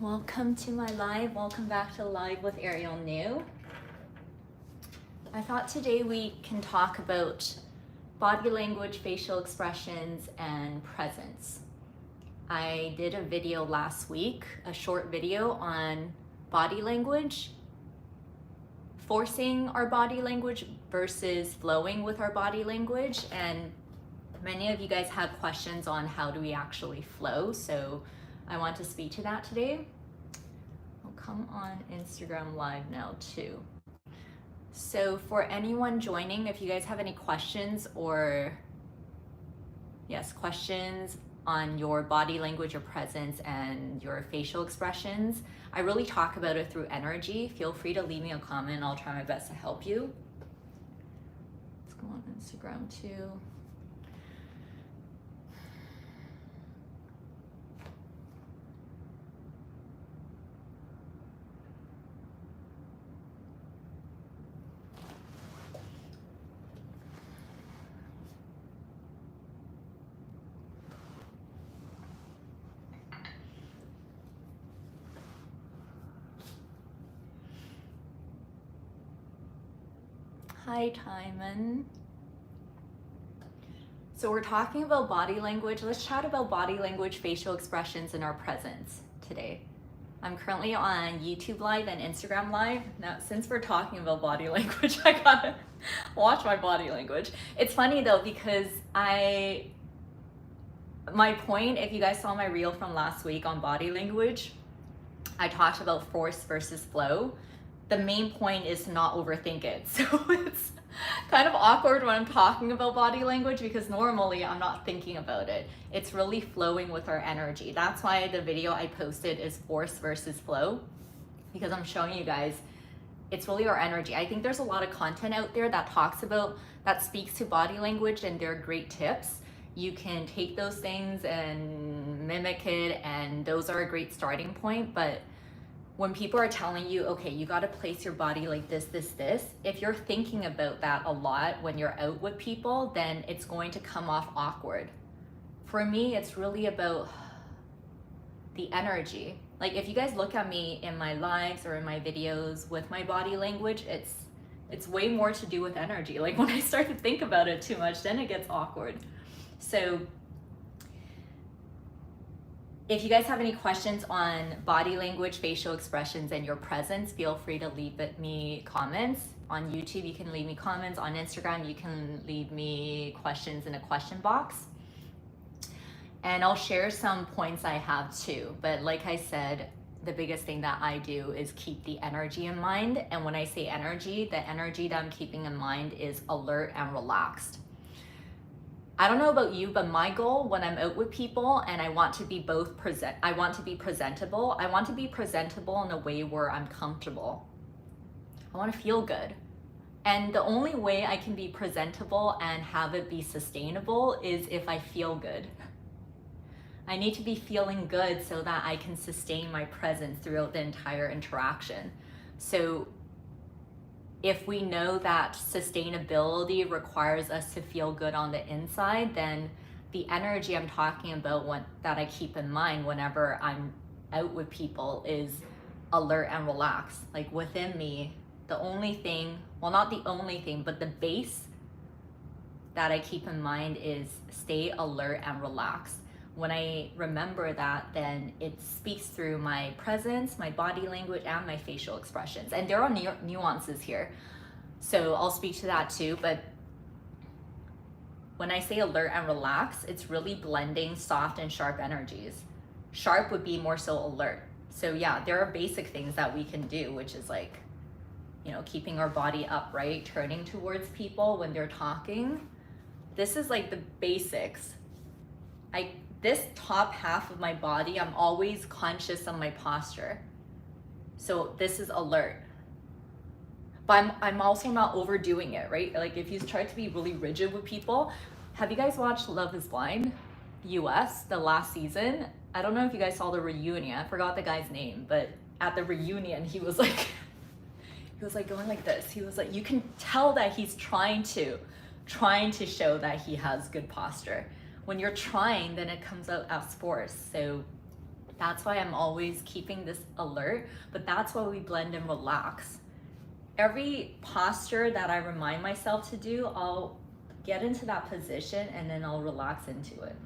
Welcome to my live. Welcome back to Live with Ariel Niu. I thought today we can talk about body language, facial expressions, and presence. I did a video last week, a short video on body language, forcing our body language versus flowing with our body language. And many of you guys have questions on how do we actually flow. So I want to speak to that today. I'll come on Instagram Live now too. So for anyone joining, if you guys have any questions or questions on your body language, your presence, and your facial expressions, I really talk about it through energy. Feel free to leave me a comment. I'll try my best to help you. Let's go on Instagram too. Hi, Timon. So we're talking about body language. Let's chat about body language, facial expressions, and our presence today. I'm currently on YouTube Live and Instagram Live. Now, since we're talking about body language, I gotta watch my body language. It's funny though, because my point, if you guys saw my reel from last week on body language, I talked about force versus flow. The main point is to not overthink it. So it's kind of awkward when I'm talking about body language because normally I'm not thinking about it. It's really flowing with our energy. That's why the video I posted is force versus flow, because I'm showing you guys it's really our energy. I think there's a lot of content out there that speaks to body language, and they're great tips. You can take those things and mimic it, and those are a great starting point. But when people are telling you, okay, you got to place your body like this, if you're thinking about that a lot when you're out with people, then it's going to come off awkward. For me, it's really about the energy. Like if you guys look at me in my lives or in my videos with my body language, it's way more to do with energy. Like when I start to think about it too much, then it gets awkward. So if you guys have any questions on body language, facial expressions, and your presence, feel free to leave me comments. On YouTube, you can leave me comments. On Instagram, you can leave me questions in a question box. And I'll share some points I have too. But like I said, the biggest thing that I do is keep the energy in mind. And when I say energy, the energy that I'm keeping in mind is alert and relaxed. I don't know about you, but my goal when I'm out with people and I want to be presentable. I want to be presentable in a way where I'm comfortable. I want to feel good. And the only way I can be presentable and have it be sustainable is if I feel good. I need to be feeling good so that I can sustain my presence throughout the entire interaction. So if we know that sustainability requires us to feel good on the inside, then the energy I'm talking about that I keep in mind whenever I'm out with people is alert and relaxed. Like within me, the only thing, well, not the only thing, but the base that I keep in mind is stay alert and relaxed. When I remember that, then it speaks through my presence, my body language, and my facial expressions. And there are nuances here, so I'll speak to that too. But when I say alert and relaxed, it's really blending soft and sharp energies. Sharp would be more so alert. So yeah, there are basic things that we can do, which is like, keeping our body upright, turning towards people when they're talking. This is like the basics. This top half of my body, I'm always conscious of my posture. So this is alert. But I'm also not overdoing it, right? Like if you try to be really rigid with people, have you guys watched Love is Blind US, the last season? I don't know if you guys saw the reunion. I forgot the guy's name, but at the reunion, he was like going like this. He was like, you can tell that he's trying to show that he has good posture. When you're trying, then it comes out as force. So That's why I'm always keeping this alert, but that's why we blend and relax. Every posture that I remind myself to do, I'll get into that position and then I'll relax into it.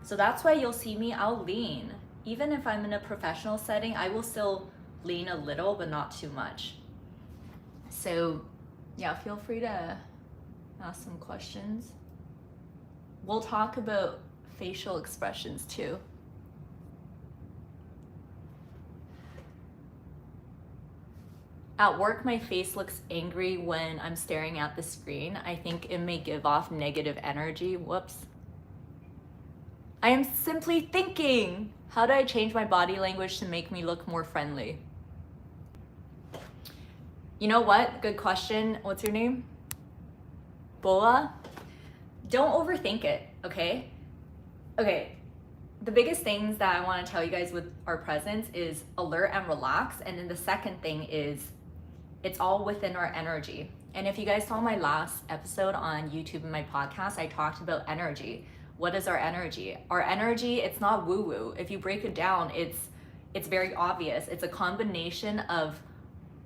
So that's why you'll see me, I'll lean. Even if I'm in a professional setting, I will still lean a little, but not too much. So yeah, feel free to ask some questions. We'll talk about facial expressions too. At work, my face looks angry when I'm staring at the screen. I think it may give off negative energy. Whoops. I am simply thinking, how do I change my body language to make me look more friendly? You know what? Good question. What's your name? Boa? Don't overthink it, okay? Okay. The biggest things that I want to tell you guys with our presence is alert and relax. And then the second thing is it's all within our energy. And if you guys saw my last episode on YouTube and my podcast, I talked about energy. What is our energy? Our energy, it's not woo-woo. If you break it down, it's very obvious. It's a combination of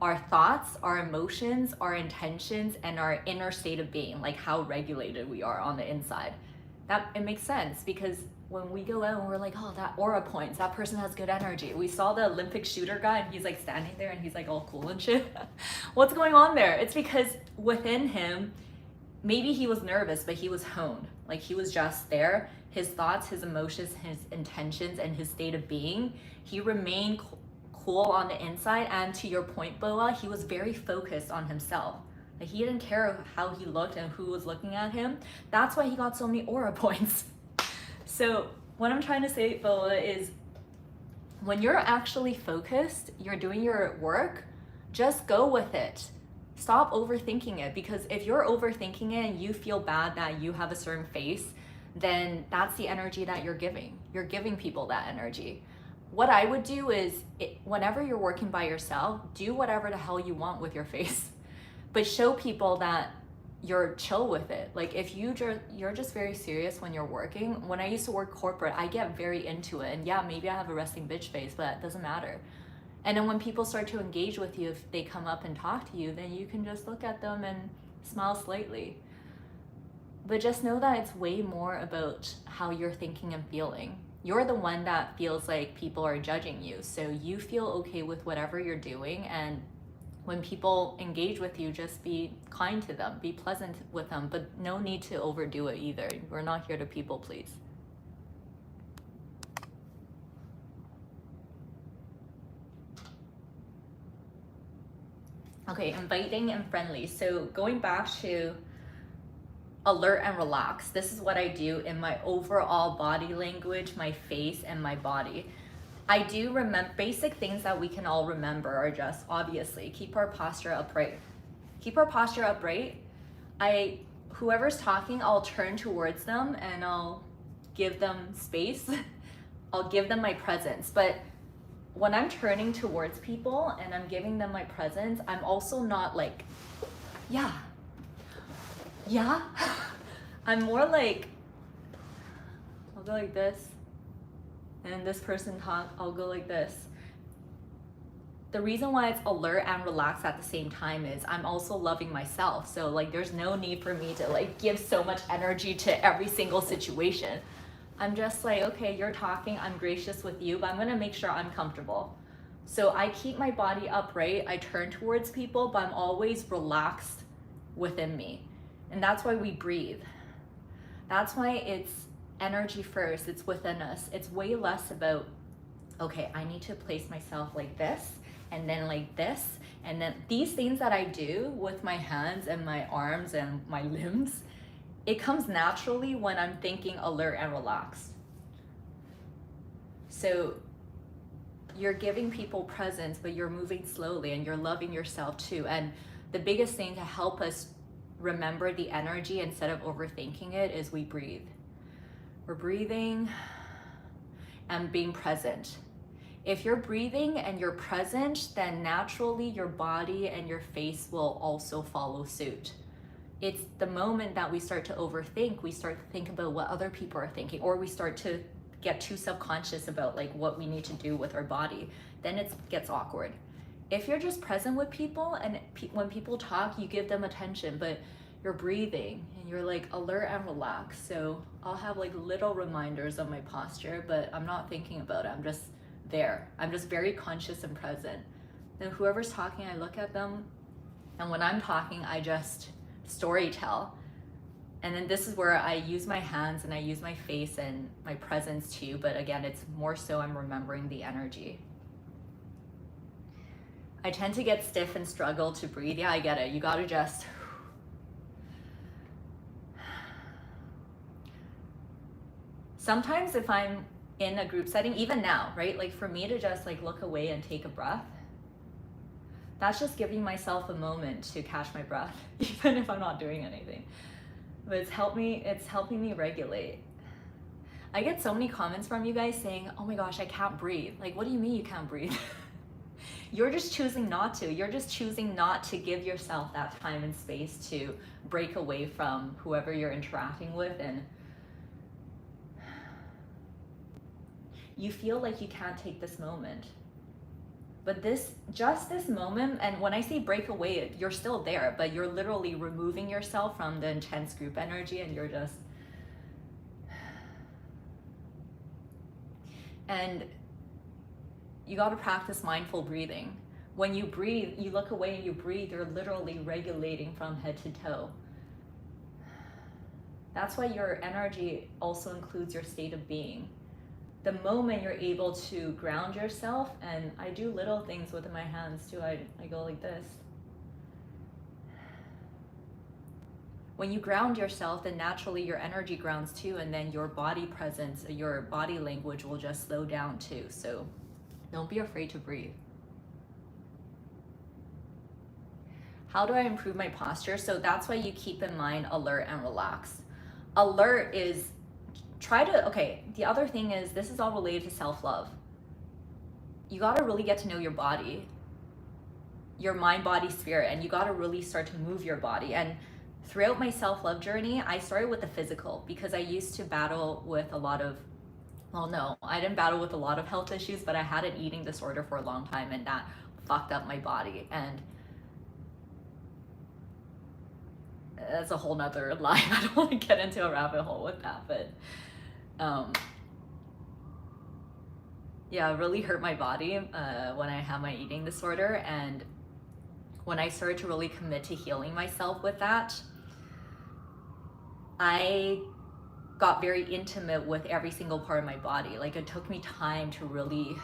our thoughts, our emotions, our intentions, and our inner state of being, like how regulated we are on the inside. That it makes sense because when we go out and we're like, oh, that aura points, that person has good energy. We saw the Olympic shooter guy and he's like standing there and he's like all cool and shit. What's going on there? It's because within him, maybe he was nervous, but he was honed. Like he was just there. His thoughts, his emotions, his intentions, and his state of being, he remained cool on the inside. And to your point, Boa, he was very focused on himself. Like he didn't care how he looked and who was looking at him. That's why he got so many aura points. So what I'm trying to say, Boa, is when you're actually focused, you're doing your work, just go with it. Stop overthinking it, because if you're overthinking it and you feel bad that you have a certain face, then that's the energy that you're giving. You're giving people that energy. What I would do is, whenever you're working by yourself, do whatever the hell you want with your face, but show people that you're chill with it. Like if you're just very serious when you're working. When I used to work corporate, I get very into it, and yeah, maybe I have a resting bitch face, but that doesn't matter. And then when people start to engage with you, if they come up and talk to you, then you can just look at them and smile slightly. But just know that it's way more about how you're thinking and feeling. You're the one that feels like people are judging you. So you feel okay with whatever you're doing, and when people engage with you, just be kind to them, be pleasant with them, but no need to overdo it either. We're not here to people please. Okay, inviting and friendly. So going back to alert and relax, this is what I do in my overall body language, my face, and my body. I do remember basic things that we can all remember are just obviously keep our posture upright. Keep our posture upright. Whoever's talking, I'll turn towards them and I'll give them space. I'll give them my presence. But when I'm turning towards people and I'm giving them my presence, I'm also not like, yeah. I'm more like, I'll go like this. And this person talk, I'll go like this. The reason why it's alert and relaxed at the same time is I'm also loving myself. So like there's no need for me to like give so much energy to every single situation. I'm just like, okay, you're talking, I'm gracious with you, but I'm gonna make sure I'm comfortable. So I keep my body upright, I turn towards people, but I'm always relaxed within me. And that's why we breathe. That's why it's energy first, it's within us. It's way less about, okay, I need to place myself like this, and then like this, and then these things that I do with my hands and my arms and my limbs, it comes naturally when I'm thinking alert and relaxed. So you're giving people presence, but you're moving slowly and you're loving yourself too. And the biggest thing to help us remember the energy instead of overthinking it is we breathe. We're breathing and being present. If you're breathing and you're present, then naturally your body and your face will also follow suit. It's the moment that we start to overthink, we start to think about what other people are thinking, or we start to get too self-conscious about like what we need to do with our body, then it gets awkward. If you're just present with people and when people talk, you give them attention, but you're breathing and you're like alert and relaxed. So I'll have like little reminders of my posture, but I'm not thinking about it. I'm just there. I'm just very conscious and present. Then whoever's talking, I look at them, and when I'm talking, I just story tell. And then this is where I use my hands and I use my face and my presence too, but again, it's more so I'm remembering the energy. I tend to get stiff and struggle to breathe. Yeah, I get it. You gotta just... Sometimes if I'm in a group setting, even now, right? Like for me to just like look away and take a breath, that's just giving myself a moment to catch my breath, even if I'm not doing anything. But it's helping me regulate. I get so many comments from you guys saying, oh my gosh, I can't breathe. Like, what do you mean you can't breathe? You're just choosing not to. You're just choosing not to give yourself that time and space to break away from whoever you're interacting with, and you feel like you can't take this moment. But just this moment, and when I say break away, you're still there, but you're literally removing yourself from the intense group energy, and you're just... And you got to practice mindful breathing. When you breathe, you look away and you breathe, you're literally regulating from head to toe. That's why your energy also includes your state of being. The moment you're able to ground yourself, and I do little things with my hands too, I go like this. When you ground yourself, then naturally your energy grounds too, and then your body presence, your body language will just slow down too. So don't be afraid to breathe. How do I improve my posture? So that's why you keep in mind alert and relax. Alert is the other thing is, this is all related to self-love. You got to really get to know your body, your mind, body, spirit, and you got to really start to move your body. And throughout my self-love journey, I started with the physical, because I used to battle with a lot of, well, no, I didn't battle with a lot of health issues, but I had an eating disorder for a long time, and that fucked up my body. And that's a whole nother lie. I don't want to get into a rabbit hole with that, but yeah, it really hurt my body when I had my eating disorder. And when I started to really commit to healing myself with that, I got very intimate with every single part of my body. Like, it took me time to really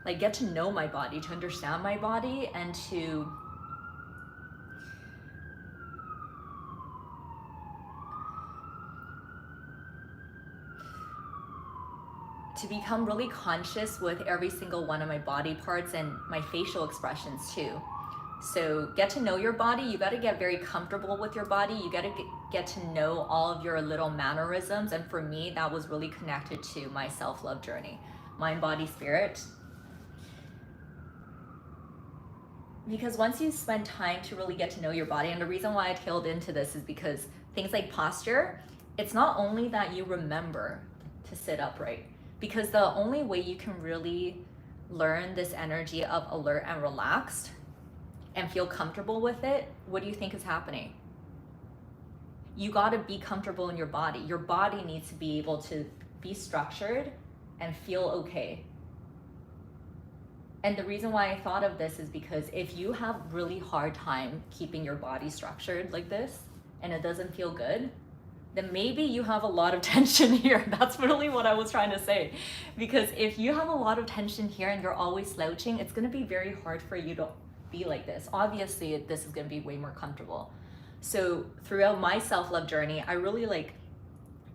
like get to know my body, to understand my body, and to become really conscious with every single one of my body parts and my facial expressions too. So get to know your body. You got to get very comfortable with your body. You got to get to know all of your little mannerisms. And for me, that was really connected to my self-love journey, mind, body, spirit. Because once you spend time to really get to know your body, and the reason why I tailed into this is because things like posture, it's not only that you remember to sit upright, because the only way you can really learn this energy of alert and relaxed and feel comfortable with it, what do you think is happening? You got to be comfortable in your body. Your body needs to be able to be structured and feel okay. And the reason why I thought of this is because if you have really hard time keeping your body structured like this and it doesn't feel good, then maybe you have a lot of tension here. That's really what I was trying to say. Because if you have a lot of tension here and you're always slouching, it's gonna be very hard for you to be like this. Obviously, this is gonna be way more comfortable. So throughout my self-love journey, I really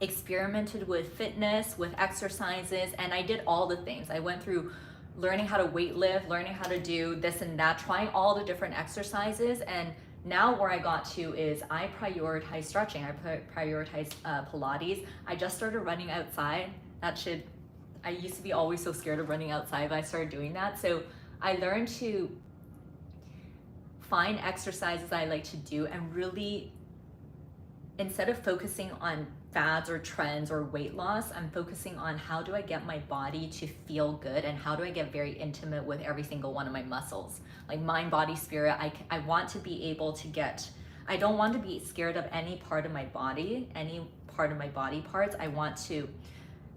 experimented with fitness, with exercises, and I did all the things. I went through learning how to weight lift, learning how to do this and that, trying all the different exercises. And now where I got to is I prioritize stretching, I prioritize Pilates. I just started running outside. I used to be always so scared of running outside, but I started doing that. So I learned to find exercises I like to do and really, instead of focusing on fads or trends or weight loss. I'm focusing on how do I get my body to feel good, and how do I get very intimate with every single one of my muscles, like mind, body, spirit. I want to be able to get, I don't want to be scared of any part of my body, any part of my body parts. I want to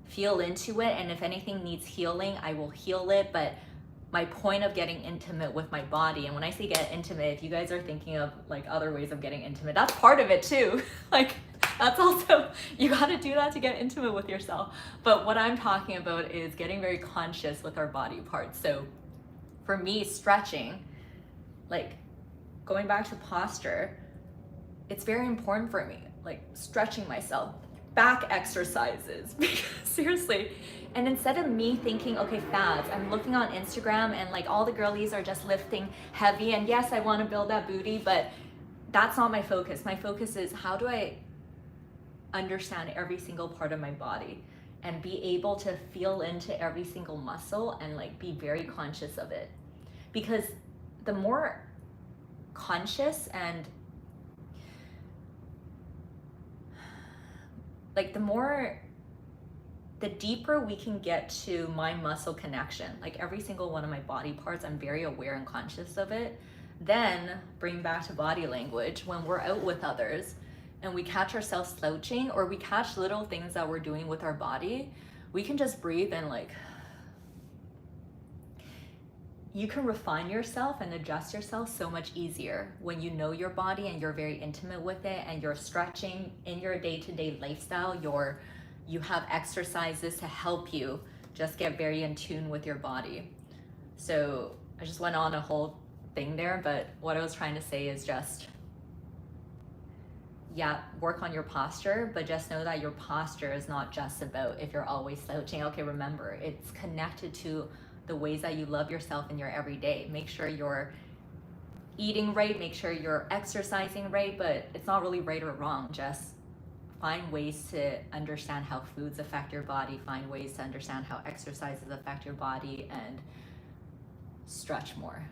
feel into it, and if anything needs healing, I will heal it. But my point of getting intimate with my body, and when I say get intimate, if you guys are thinking of like other ways of getting intimate, that's part of it too. Like that's also, you got to do that to get intimate with yourself. But what I'm talking about is getting very conscious with our body parts. So for me, stretching, like going back to posture, it's very important for me, like stretching myself, back exercises, because seriously. And instead of me thinking, okay, fads, I'm looking on Instagram and like all the girlies are just lifting heavy, and yes, I want to build that booty, but that's not my focus. My focus is how do I understand every single part of my body and be able to feel into every single muscle and like be very conscious of it. Because the more conscious and like the deeper we can get to mind muscle connection, like every single one of my body parts, I'm very aware and conscious of it. Then bring back to body language, when we're out with others and we catch ourselves slouching, or we catch little things that we're doing with our body, we can just breathe and like, you can refine yourself and adjust yourself so much easier when you know your body and you're very intimate with it, and you're stretching in your day-to-day lifestyle. You have exercises to help you just get very in tune with your body. So I just went on a whole thing there, but what I was trying to say is just, yeah, work on your posture, but just know that your posture is not just about if you're always slouching. Okay, remember, it's connected to the ways that you love yourself in your everyday. Make sure you're eating right, make sure you're exercising right, but it's not really right or wrong. Just find ways to understand how foods affect your body, find ways to understand how exercises affect your body, and stretch more.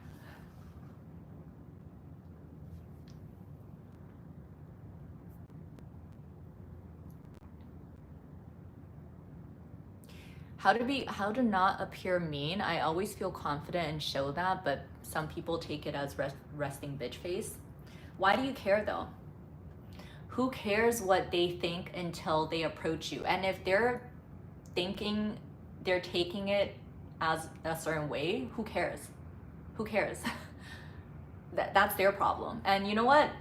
How to not appear mean. I always feel confident and show that, but some people take it as resting bitch face. Why do you care though? Who cares what they think until they approach you? And if they're thinking, they're taking it as a certain way, who cares? Who cares? That's their problem. And you know what?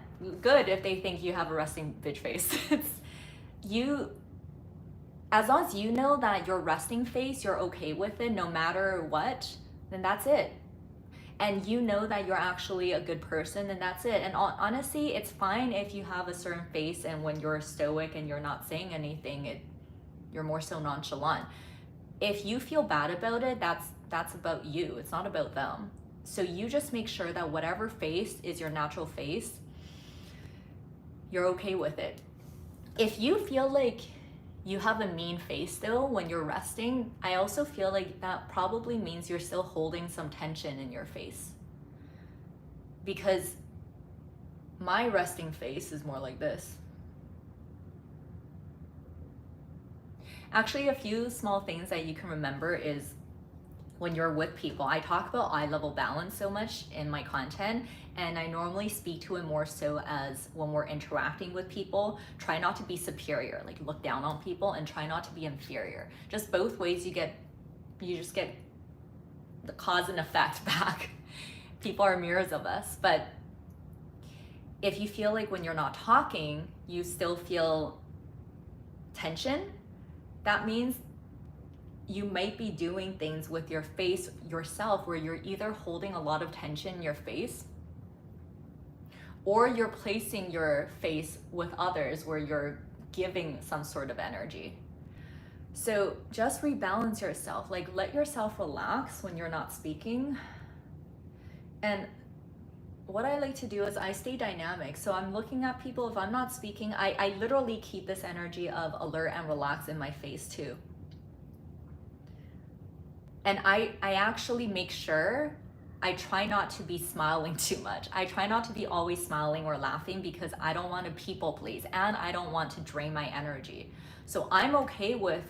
Good if they think you have a resting bitch face. It's you. As long as you know that your resting face, you're okay with it no matter what, then that's it. And you know that you're actually a good person, then that's it. And honestly, it's fine if you have a certain face and when you're stoic and you're not saying anything, you're more so nonchalant. If you feel bad about it, that's about you. It's not about them. So you just make sure that whatever face is your natural face, you're okay with it. If you feel like you have a mean face though when you're resting, I also feel like that probably means you're still holding some tension in your face. Because my resting face is more like this. Actually, a few small things that you can remember is when you're with people. I talk about eye level balance so much in my content, and I normally speak to it more so as when we're interacting with people, try not to be superior, like look down on people, and try not to be inferior. Just both ways you just get the cause and effect back. People are mirrors of us. But if you feel like when you're not talking, you still feel tension, that means you might be doing things with your face yourself where you're either holding a lot of tension in your face, or you're placing your face with others where you're giving some sort of energy. So just rebalance yourself, like let yourself relax when you're not speaking. And what I like to do is I stay dynamic. So I'm looking at people. If I'm not speaking, I literally keep this energy of alert and relax in my face too. And I actually make sure I try not to be smiling too much. I try not to be always smiling or laughing because I don't want to people please and I don't want to drain my energy. So I'm okay with,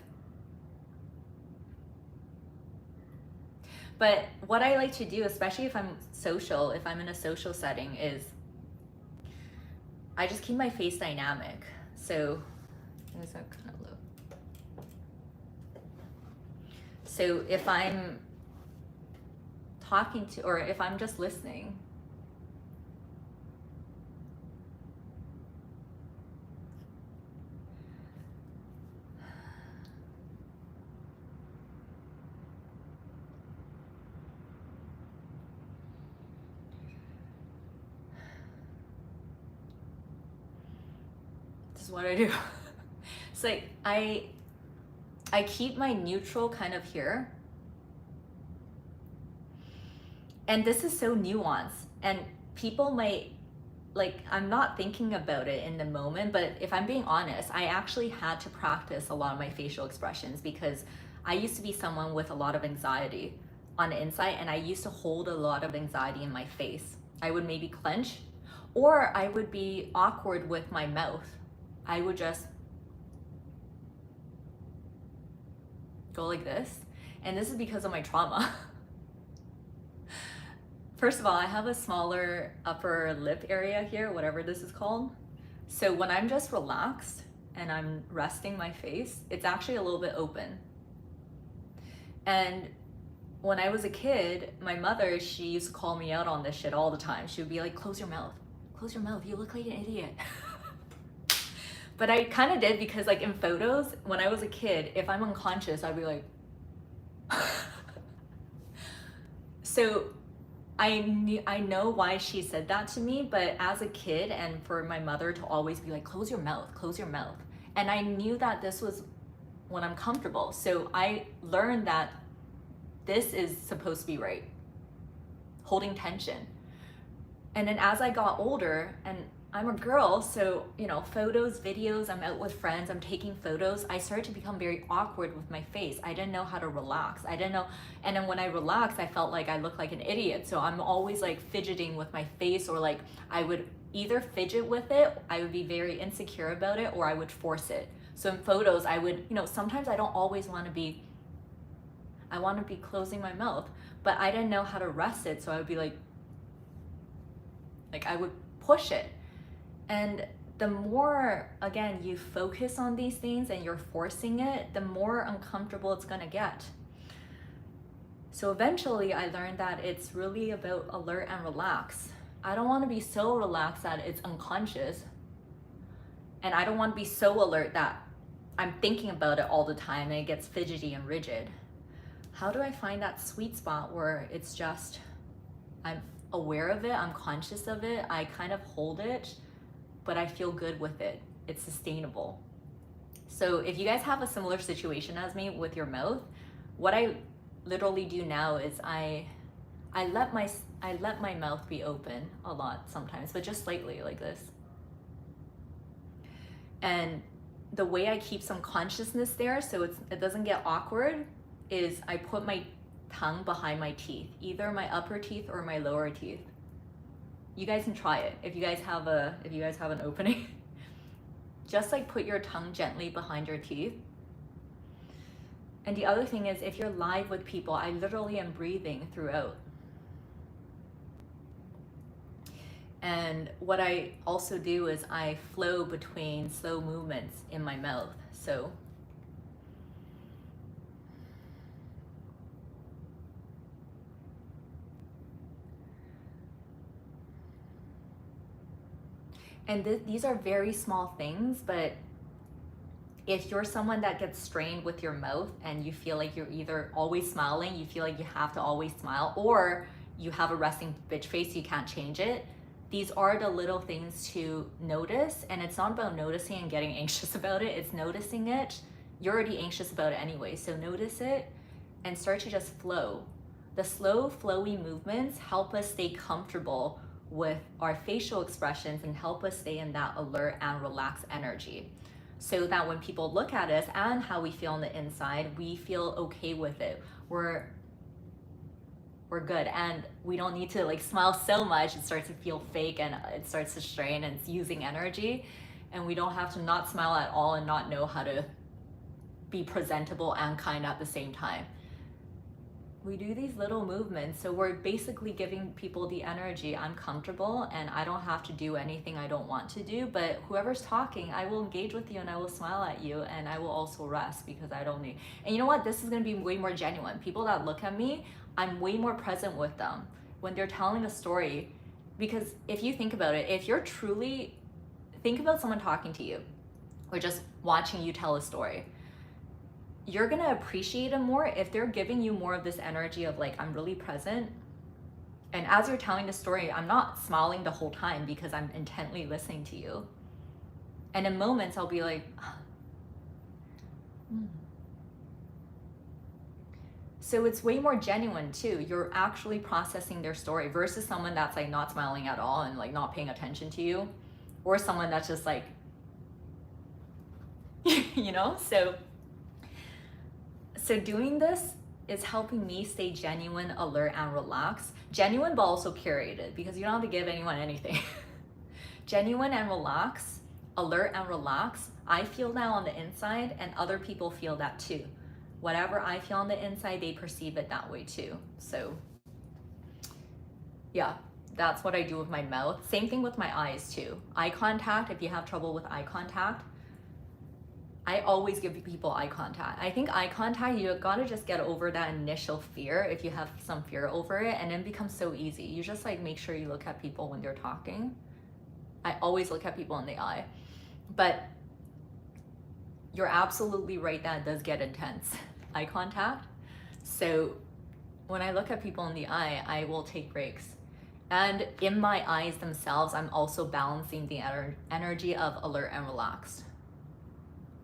but what I like to do, especially if I'm social, if I'm in a social setting, is I just keep my face dynamic. So, is that kind of low? So if I'm talking to, or if I'm just listening, this is what I do. It's like I keep my neutral kind of here. And this is so nuanced, and people might, like, I'm not thinking about it in the moment, but if I'm being honest, I actually had to practice a lot of my facial expressions because I used to be someone with a lot of anxiety on the inside, and I used to hold a lot of anxiety in my face. I would maybe clench, or I would be awkward with my mouth. I would just go like this, and this is because of my trauma. First of all, I have a smaller upper lip area here, whatever this is called. So when I'm just relaxed and I'm resting my face, it's actually a little bit open. And when I was a kid, my mother, she used to call me out on this shit all the time. She would be like, close your mouth, you look like an idiot. But I kind of did because, like, in photos, when I was a kid, if I'm unconscious, I'd be like, so I know why she said that to me, but as a kid, and for my mother to always be like, close your mouth. And I knew that this was when I'm comfortable. So I learned that this is supposed to be right, holding tension. And then as I got older, and I'm a girl, so, you know, photos, videos, I'm out with friends, I'm taking photos, I started to become very awkward with my face. I didn't know how to relax. I didn't know. And then when I relaxed, I felt like I looked like an idiot. So I'm always like fidgeting with my face, or like I would either fidget with it, I would be very insecure about it, or I would force it. So in photos, I would, you know, sometimes I don't always want to be, I want to be closing my mouth, but I didn't know how to rest it. So I would be like I would push it. And the more, again, you focus on these things and you're forcing it, the more uncomfortable it's gonna get. So eventually I learned that it's really about alert and relax. I don't want to be so relaxed that it's unconscious. And I don't want to be so alert that I'm thinking about it all the time and it gets fidgety and rigid. How do I find that sweet spot where it's just, I'm aware of it, I'm conscious of it, I kind of hold it, but I feel good with it. It's sustainable. So if you guys have a similar situation as me with your mouth, what I literally do now is I let my mouth be open a lot sometimes, but just slightly, like this. And the way I keep some consciousness there so it doesn't get awkward is I put my tongue behind my teeth, either my upper teeth or my lower teeth. You guys can try it if you guys have an opening. Just like put your tongue gently behind your teeth. And the other thing is, if you're live with people, I literally am breathing throughout. And what I also do is I flow between slow movements in my mouth. So and these are very small things, but if you're someone that gets strained with your mouth and you feel like you're either always smiling, you feel like you have to always smile, or you have a resting bitch face, you can't change it, these are the little things to notice. And it's not about noticing and getting anxious about it, it's noticing it. You're already anxious about it anyway, so notice it and start to just flow. The slow, flowy movements help us stay comfortable with our facial expressions and help us stay in that alert and relaxed energy, so that when people look at us and how we feel on the inside, we feel okay with it. we're good. And we don't need to like smile so much it starts to feel fake and it starts to strain and it's using energy. And we don't have to not smile at all and not know how to be presentable and kind at the same time. We do these little movements, so we're basically giving people the energy, I'm comfortable and I don't have to do anything I don't want to do, but whoever's talking, I will engage with you and I will smile at you and I will also rest because I don't need. And you know what, this is going to be way more genuine. People that look at me, I'm way more present with them when they're telling a story. Because if you think about it, if you're truly, think about someone talking to you or just watching you tell a story, you're gonna appreciate it more if they're giving you more of this energy of like, I'm really present. And as you're telling the story, I'm not smiling the whole time because I'm intently listening to you. And in moments, I'll be like, So it's way more genuine too. You're actually processing their story versus someone that's like not smiling at all and like not paying attention to you, or someone that's just like, you know? So doing this is helping me stay genuine, alert, and relaxed. Genuine, but also curated, because you don't have to give anyone anything. Genuine and relaxed, alert and relaxed. I feel that on the inside, and other people feel that too. Whatever I feel on the inside, they perceive it that way too. So yeah, that's what I do with my mouth. Same thing with my eyes too. Eye contact, if you have trouble with eye contact, I always give people eye contact. I think eye contact, you gotta just get over that initial fear if you have some fear over it, and then it becomes so easy. You just like make sure you look at people when they're talking. I always look at people in the eye. But you're absolutely right that it does get intense, eye contact. So when I look at people in the eye, I will take breaks. And in my eyes themselves, I'm also balancing the energy of alert and relaxed.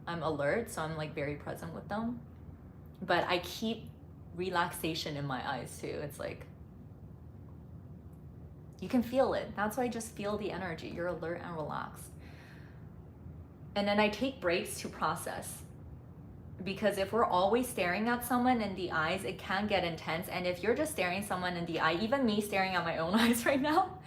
I'm alert, so I'm like very present with them, but I keep relaxation in my eyes too. It's like, you can feel it. That's why I just feel the energy. You're alert and relaxed. And then I take breaks to process, because if we're always staring at someone in the eyes, it can get intense. And if you're just staring someone in the eye, even me staring at my own eyes right now,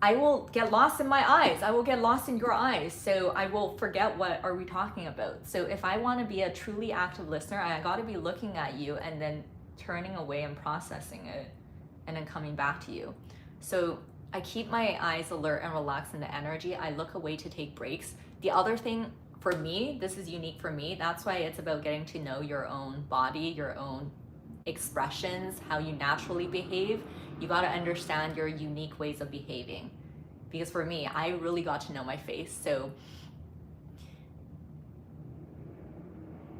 I will get lost in my eyes. I will get lost in your eyes. So I will forget what are we talking about. So if I want to be a truly active listener, I got to be looking at you and then turning away and processing it and then coming back to you. So I keep my eyes alert and relaxed in the energy. I look away to take breaks. The other thing for me, this is unique for me. That's why it's about getting to know your own body, your own expressions, how you naturally behave. You got to understand your unique ways of behaving. Because for me, I really got to know my face. So,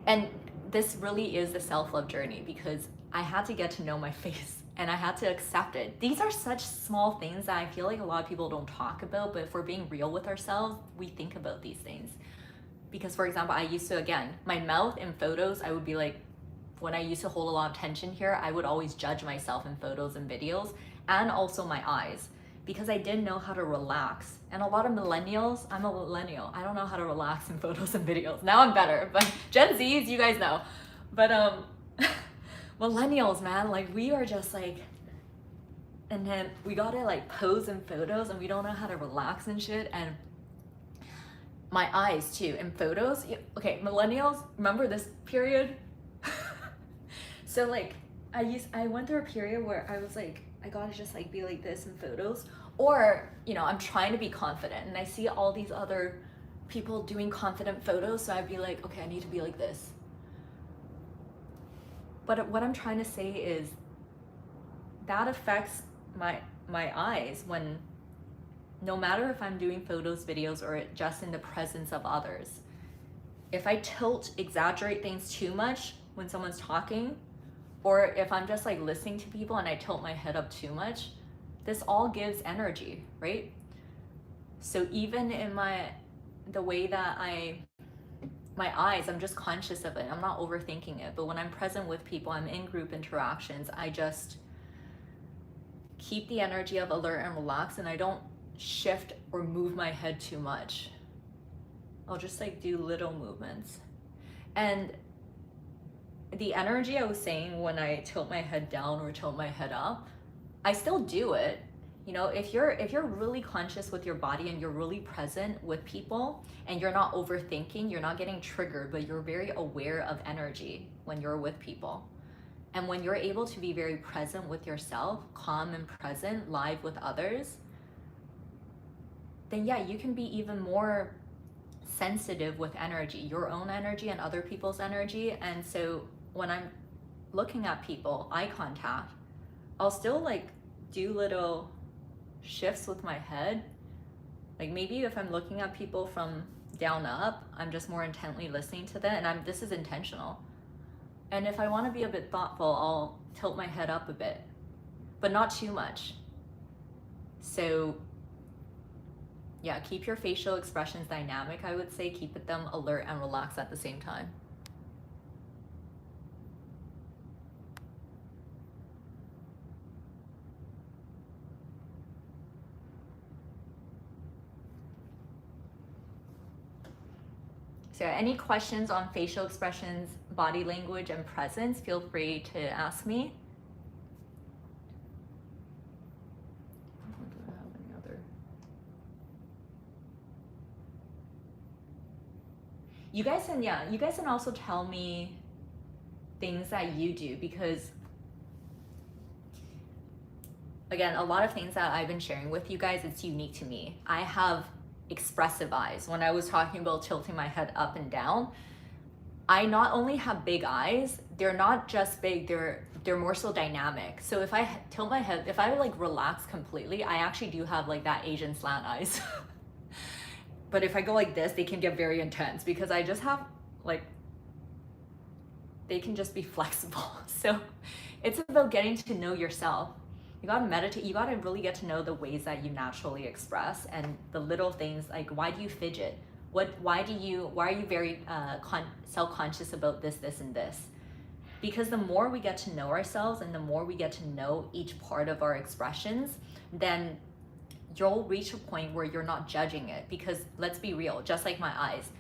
and this really is the self-love journey, because I had to get to know my face and I had to accept it. These are such small things that I feel like a lot of people don't talk about, but if we're being real with ourselves, we think about these things. Because for example, I used to, again, my mouth in photos, I would be like, when I used to hold a lot of tension here, I would always judge myself in photos and videos, and also my eyes, because I didn't know how to relax. And a lot of millennials, I'm a millennial, I don't know how to relax in photos and videos. Now I'm better, but Gen Zs, you guys know. But millennials, man, like we are just like, and then we gotta like pose in photos and we don't know how to relax and shit. And my eyes too, in photos. Okay, millennials, remember this period? So like I went through a period where I was like, I gotta just like be like this in photos, or you know, I'm trying to be confident and I see all these other people doing confident photos, so I'd be like, okay, I need to be like this. But what I'm trying to say is that affects my eyes when, no matter if I'm doing photos, videos, or just in the presence of others, if I exaggerate things too much when someone's talking, or if I'm just like listening to people and I tilt my head up too much, this all gives energy, right? So even in the way that my eyes, I'm just conscious of it. I'm not overthinking it. But when I'm present with people, I'm in group interactions, I just keep the energy of alert and relax, and I don't shift or move my head too much. I'll just like do little movements. And the energy I was saying when I tilt my head down or tilt my head up, I still do it. You know, if you're really conscious with your body and you're really present with people and you're not overthinking, you're not getting triggered, but you're very aware of energy when you're with people. And when you're able to be very present with yourself, calm and present, live with others, then yeah, you can be even more sensitive with energy, your own energy and other people's energy. And so when I'm looking at people, eye contact, I'll still like do little shifts with my head. Like maybe if I'm looking at people from down up, I'm just more intently listening to them, and this is intentional. And if I want to be a bit thoughtful, I'll tilt my head up a bit, but not too much. So yeah, keep your facial expressions dynamic, I would say. Keep them alert and relaxed at the same time. So any questions on facial expressions, body language, and presence, feel free to ask me. Do I have any other? You guys can also tell me things that you do, because again, a lot of things that I've been sharing with you guys, it's unique to me. I have expressive eyes. When I was talking about tilting my head up and down, I not only have big eyes, they're not just big, they're more so dynamic. So if I tilt my head, if I like relax completely, I actually do have like that Asian slant eyes. But if I go like this, they can get very intense because I just have like, they can just be flexible. So it's about getting to know yourself. You gotta meditate, you gotta really get to know the ways that you naturally express and the little things, like why do you fidget? Why are you very self-conscious about this, and this? Because the more we get to know ourselves and the more we get to know each part of our expressions, then you'll reach a point where you're not judging it. Because let's be real, just like my eyes,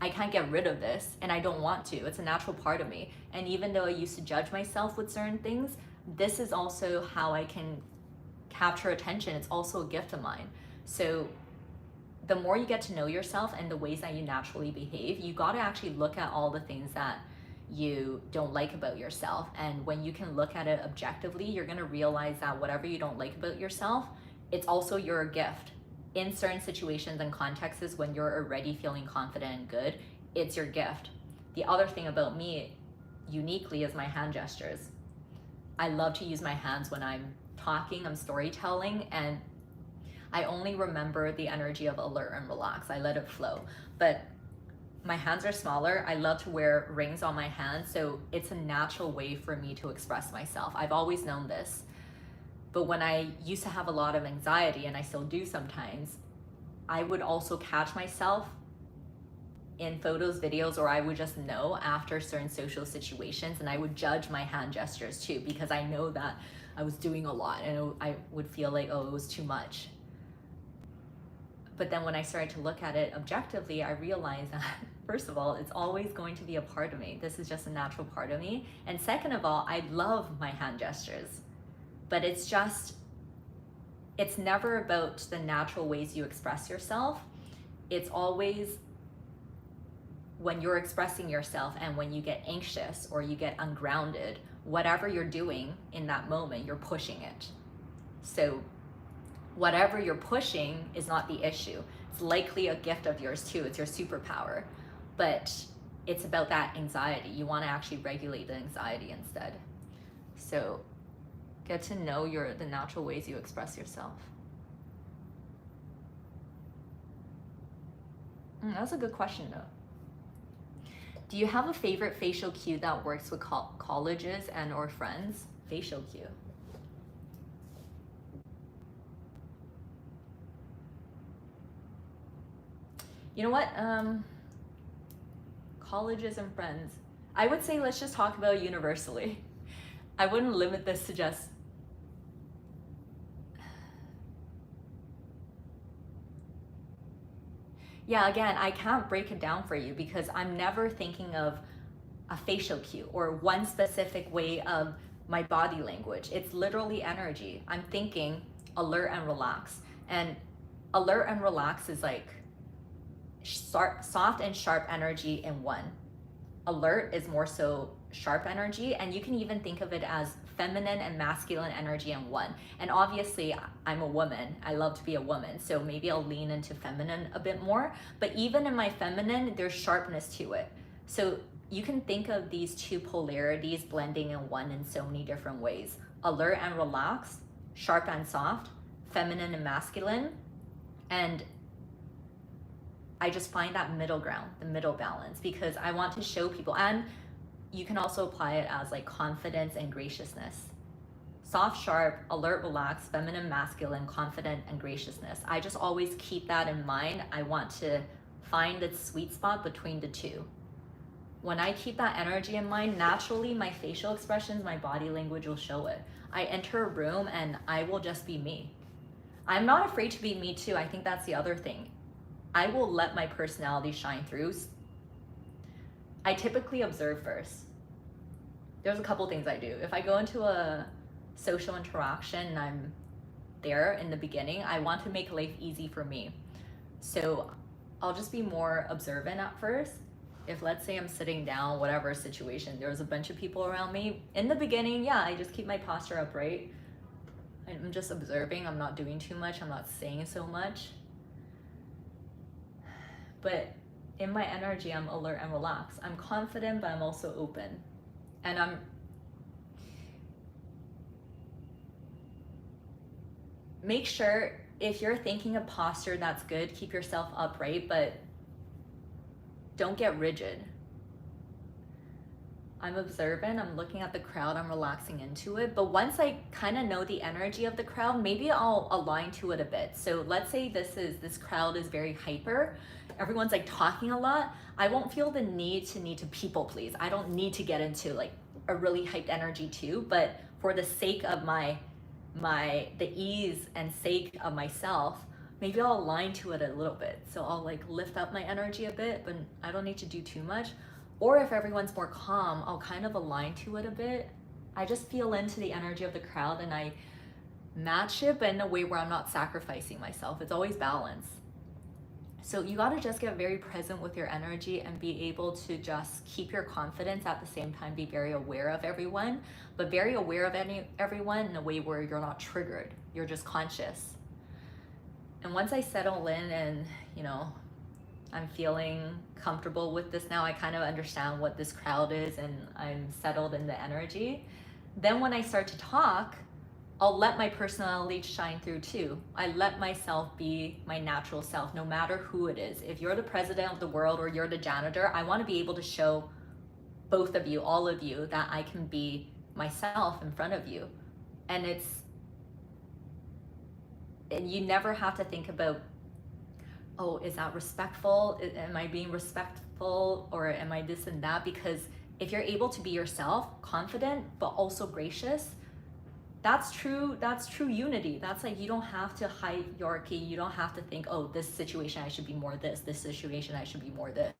I can't get rid of this and I don't want to. It's a natural part of me. And even though I used to judge myself with certain things, this is also how I can capture attention. It's also a gift of mine. So the more you get to know yourself and the ways that you naturally behave, you got to actually look at all the things that you don't like about yourself. And when you can look at it objectively, you're going to realize that whatever you don't like about yourself, it's also your gift. In certain situations and contexts when you're already feeling confident and good, it's your gift. The other thing about me uniquely is my hand gestures. I love to use my hands when I'm talking, I'm storytelling, and I only remember the energy of alert and relax. I let it flow. But my hands are smaller. I love to wear rings on my hands, so it's a natural way for me to express myself. I've always known this. But when I used to have a lot of anxiety, and I still do sometimes, I would also catch myself in photos, videos, or I would just know after certain social situations, and I would judge my hand gestures too, because I know that I was doing a lot and I would feel like, oh, it was too much. But then when I started to look at it objectively, I realized that first of all, it's always going to be a part of me. This is just a natural part of me. And second of all, I love my hand gestures, but it's never about the natural ways you express yourself. It's always when you're expressing yourself and when you get anxious or you get ungrounded, whatever you're doing in that moment, you're pushing it. So whatever you're pushing is not the issue. It's likely a gift of yours too. It's your superpower. But it's about that anxiety. You want to actually regulate the anxiety instead. So get to know the natural ways you express yourself. That's a good question though. Do you have a favorite facial cue that works with colleges and or friends? Facial cue. You know what? Colleges and friends. I would say let's just talk about universally. I wouldn't limit this to just yeah, again, I can't break it down for you because I'm never thinking of a facial cue or one specific way of my body language. It's literally energy. I'm thinking alert and relax. And alert and relax is like soft and sharp energy in one. Alert is more so sharp energy, and you can even think of it as feminine and masculine energy in one. And obviously I'm a woman, I love to be a woman, so maybe I'll lean into feminine a bit more, but even in my feminine there's sharpness to it. So you can think of these two polarities blending in one in so many different ways. Alert and relaxed, sharp and soft, feminine and masculine. And I just find that middle ground, the middle balance, because I want to show people, and you can also apply it as like confidence and graciousness. Soft, sharp, alert, relaxed, feminine, masculine, confident, and graciousness. I just always keep that in mind. I want to find the sweet spot between the two. When I keep that energy in mind, naturally my facial expressions, my body language will show it. I enter a room and I will just be me. I'm not afraid to be me too. I think that's the other thing. I will let my personality shine through. I typically observe first. There's a couple things I do. If I go into a social interaction and I'm there in the beginning, I want to make life easy for me. So I'll just be more observant at first. If let's say I'm sitting down, whatever situation, there's a bunch of people around me. In the beginning, yeah, I just keep my posture upright. I'm just observing, I'm not doing too much, I'm not saying so much. But in my energy, I'm alert and relaxed. I'm confident, but I'm also open. And make sure if you're thinking a posture that's good, keep yourself upright, but don't get rigid. I'm observant, I'm looking at the crowd, I'm relaxing into it. But once I kind of know the energy of the crowd, maybe I'll align to it a bit. So let's say this crowd is very hyper. Everyone's like talking a lot. I won't feel the need to people please. I don't need to get into like a really hyped energy too, but for the sake of the ease and sake of myself, maybe I'll align to it a little bit. So I'll like lift up my energy a bit, but I don't need to do too much. Or if everyone's more calm, I'll kind of align to it a bit. I just feel into the energy of the crowd and I match it, but in a way where I'm not sacrificing myself. It's always balance. So you gotta just get very present with your energy and be able to just keep your confidence at the same time, be very aware of everyone, but very aware of everyone in a way where you're not triggered, you're just conscious. And once I settle in and, I'm feeling comfortable with this now, I kind of understand what this crowd is and I'm settled in the energy. Then when I start to talk, I'll let my personality shine through too. I let myself be my natural self, no matter who it is. If you're the president of the world or you're the janitor, I want to be able to show both of you, all of you, that I can be myself in front of you. And you never have to think about, oh, is that respectful? Am I being respectful? Or am I this and that? Because if you're able to be yourself, confident, but also gracious, that's true unity. That's like, you don't have to hierarchy. You don't have to think, oh, this situation I should be more this situation I should be more this.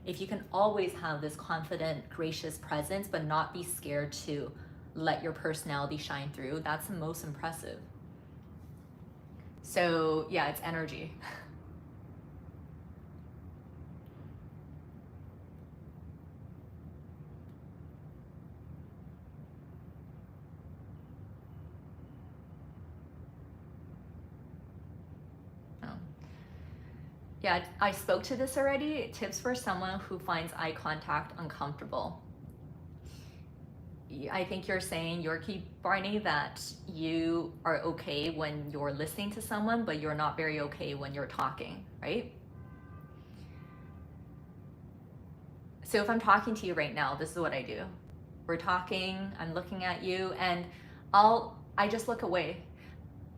If you can always have this confident, gracious presence, but not be scared to let your personality shine through, that's the most impressive. So yeah, it's energy. Yeah, I spoke to this already. Tips for someone who finds eye contact uncomfortable. I think you're saying, Yorkie Barney, that you are okay when you're listening to someone, but you're not very okay when you're talking, right? So if I'm talking to you right now, this is what I do. We're talking, I'm looking at you, and I just look away.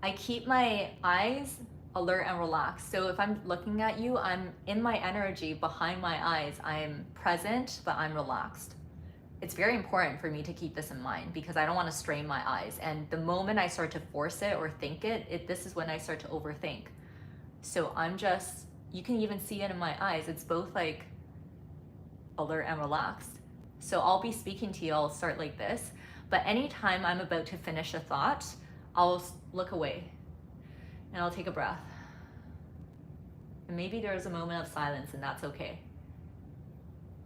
I keep my eyes alert and relaxed. So if I'm looking at you, I'm in my energy behind my eyes. I'm present, but I'm relaxed. It's very important for me to keep this in mind because I don't want to strain my eyes. And the moment I start to force it or think this is when I start to overthink. So you can even see it in my eyes. It's both like alert and relaxed. So I'll be speaking to you, I'll start like this, but anytime I'm about to finish a thought, I'll look away and I'll take a breath. And maybe there's a moment of silence, and that's okay.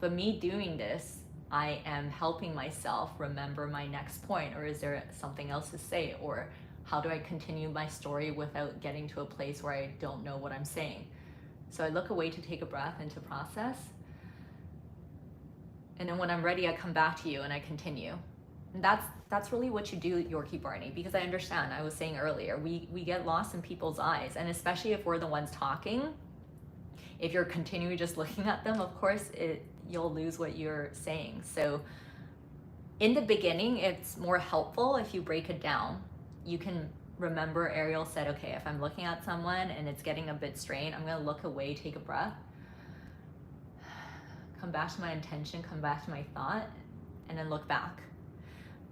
But me doing this, I am helping myself remember my next point, or is there something else to say, or how do I continue my story without getting to a place where I don't know what I'm saying? So I look away to take a breath and to process. And then when I'm ready, I come back to you and I continue. And that's really what you do, Yorkie Barney, because I understand, I was saying earlier, we get lost in people's eyes, and especially if we're the ones talking, if you're continually just looking at them, of course, you'll lose what you're saying. So in the beginning, it's more helpful if you break it down. You can remember Ariel said, okay, if I'm looking at someone and it's getting a bit strained, I'm gonna look away, take a breath, come back to my intention, come back to my thought, and then look back.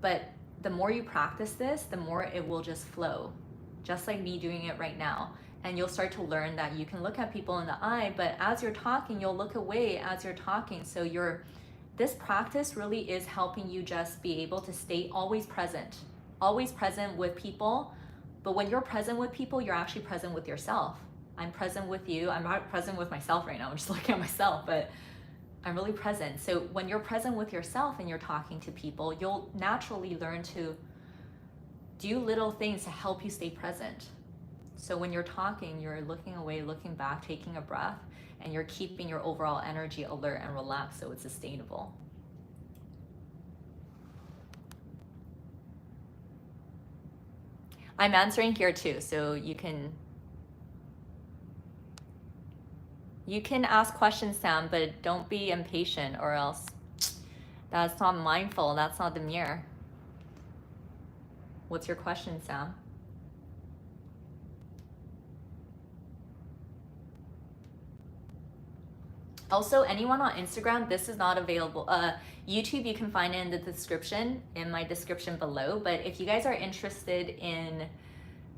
But the more you practice this, the more it will just flow, just like me doing it right now. And you'll start to learn that you can look at people in the eye, but as you're talking, you'll look away as you're talking. So this practice really is helping you just be able to stay always present with people. But when you're present with people, you're actually present with yourself. I'm present with you. I'm not present with myself right now. I'm just looking at myself, but I'm really present. So when you're present with yourself and you're talking to people, you'll naturally learn to do little things to help you stay present. So when you're talking, you're looking away, looking back, taking a breath, and you're keeping your overall energy alert and relaxed so it's sustainable. I'm answering here too, so you can ask questions, Sam, but don't be impatient, or else that's not mindful, that's not the mirror. What's your question, Sam? Also, anyone on Instagram, this is not available. YouTube, you can find it in the description, in my description below. But if you guys are interested in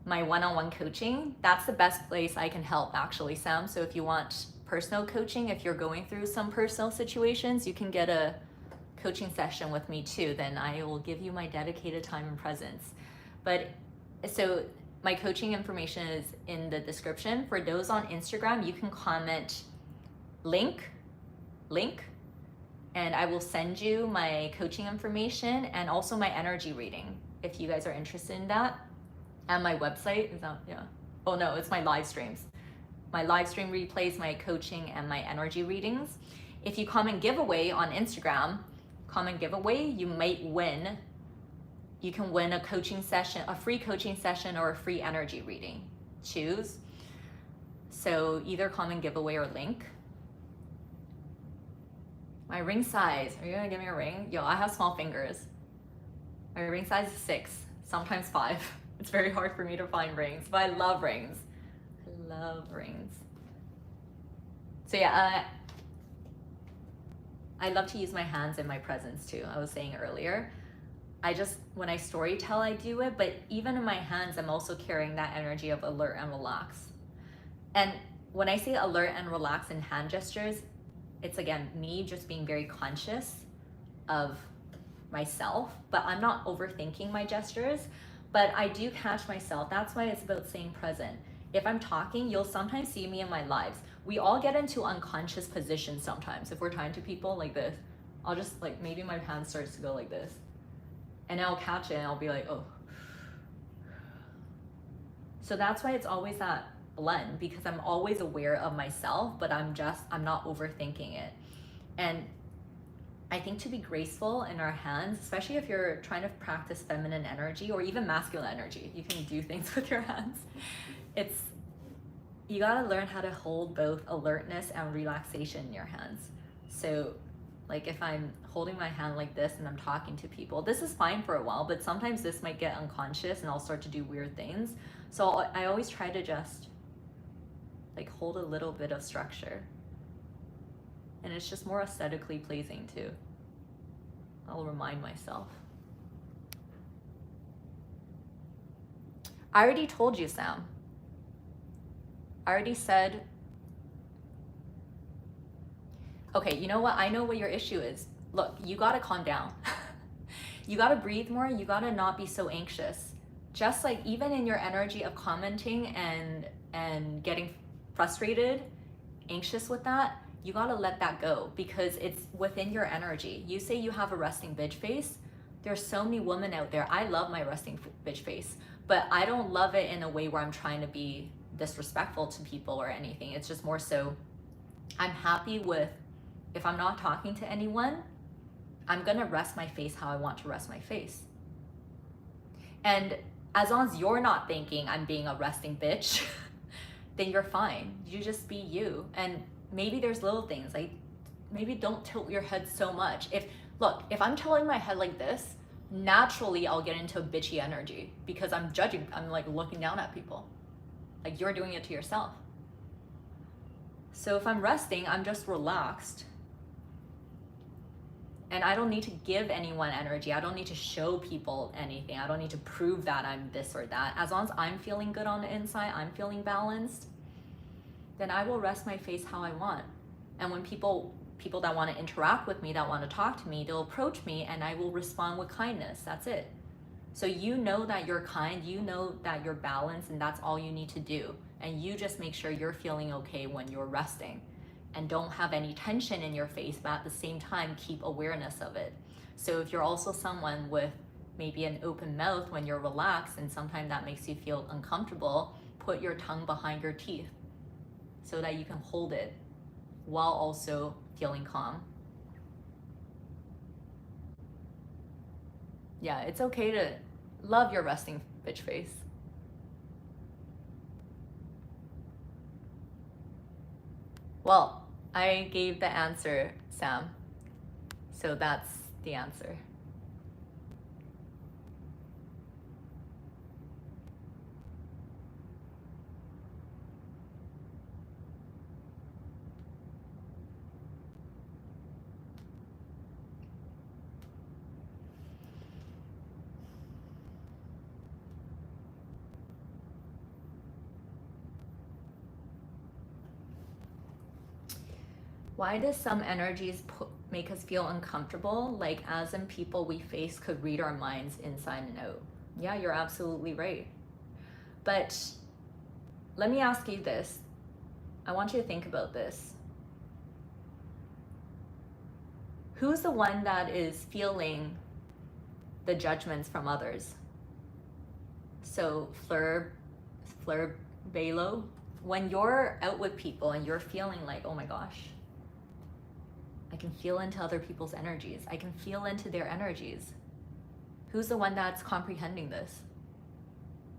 my one-on-one coaching, that's the best place I can help, actually, Sam. So if you want personal coaching, if you're going through some personal situations, you can get a coaching session with me too. Then I will give you my dedicated time and presence. But so my coaching information is in the description. For those on Instagram, you can comment link, and I will send you my coaching information and also my energy reading if you guys are interested in that. And my website is out, yeah. Oh no, it's my live streams. My live stream replays, my coaching, and my energy readings. If you comment giveaway on Instagram, comment giveaway, you might win. You can win a coaching session, a free coaching session, or a free energy reading. Choose. So either comment giveaway or link. My ring size, are you gonna give me a ring? Yo, I have small fingers. My ring size is 6, sometimes 5. It's very hard for me to find rings, but I love rings. I love rings. So yeah, I love to use my hands in my presence too. I was saying earlier, when I story tell, I do it, but even in my hands, I'm also carrying that energy of alert and relax. And when I say alert and relax in hand gestures, it's again, me just being very conscious of myself, but I'm not overthinking my gestures, but I do catch myself. That's why it's about staying present. If I'm talking, you'll sometimes see me in my lives. We all get into unconscious positions sometimes. If we're talking to people like this, I'll just like, maybe my hand starts to go like this, and I'll catch it and I'll be like, oh. So that's why it's always that blend, because I'm always aware of myself, but I'm not overthinking it. And I think to be graceful in our hands, especially if you're trying to practice feminine energy or even masculine energy, you can do things with your hands. You gotta learn how to hold both alertness and relaxation in your hands. So like if I'm holding my hand like this and I'm talking to people, this is fine for a while, but sometimes this might get unconscious and I'll start to do weird things. So I always try to just like hold a little bit of structure, and it's just more aesthetically pleasing too. I'll remind myself. I already told you, Sam. I already said, okay, you know what? I know what your issue is. look, you gotta calm down. You gotta breathe more. You gotta not be so anxious. Just like even in your energy of commenting and getting frustrated, anxious with that, you gotta let that go because it's within your energy. You say you have a resting bitch face. There's so many women out there. I love my resting bitch face, but I don't love it in a way where I'm trying to be disrespectful to people or anything. It's just more so I'm happy with, if I'm not talking to anyone, I'm gonna rest my face how I want to rest my face. And as long as you're not thinking I'm being a resting bitch, then you're fine. You just be you. And maybe there's little things like maybe don't tilt your head so much. If I'm tilting my head like this, naturally I'll get into a bitchy energy because I'm judging, I'm like looking down at people. Like you're doing it to yourself. So if I'm resting, I'm just relaxed. And I don't need to give anyone energy. I don't need to show people anything. I don't need to prove that I'm this or that. As long as I'm feeling good on the inside, I'm feeling balanced, then I will rest my face how I want. And when people that want to interact with me, that want to talk to me, they'll approach me and I will respond with kindness. That's it. So you know that you're kind, you know that you're balanced, and that's all you need to do. And you just make sure you're feeling okay when you're resting. And don't have any tension in your face, but at the same time, keep awareness of it. So if you're also someone with maybe an open mouth when you're relaxed and sometimes that makes you feel uncomfortable, put your tongue behind your teeth so that you can hold it while also feeling calm. Yeah, it's okay to love your resting bitch face. Well, I gave the answer, Sam. So that's the answer. Why does some energies make us feel uncomfortable? Like as in people we face could read our minds inside and out. Yeah, you're absolutely right. But let me ask you this. I want you to think about this. Who's the one that is feeling the judgments from others? So Fleur Balo, when you're out with people and you're feeling like, oh my gosh, I can feel into other people's energies. I can feel into their energies. Who's the one that's comprehending this?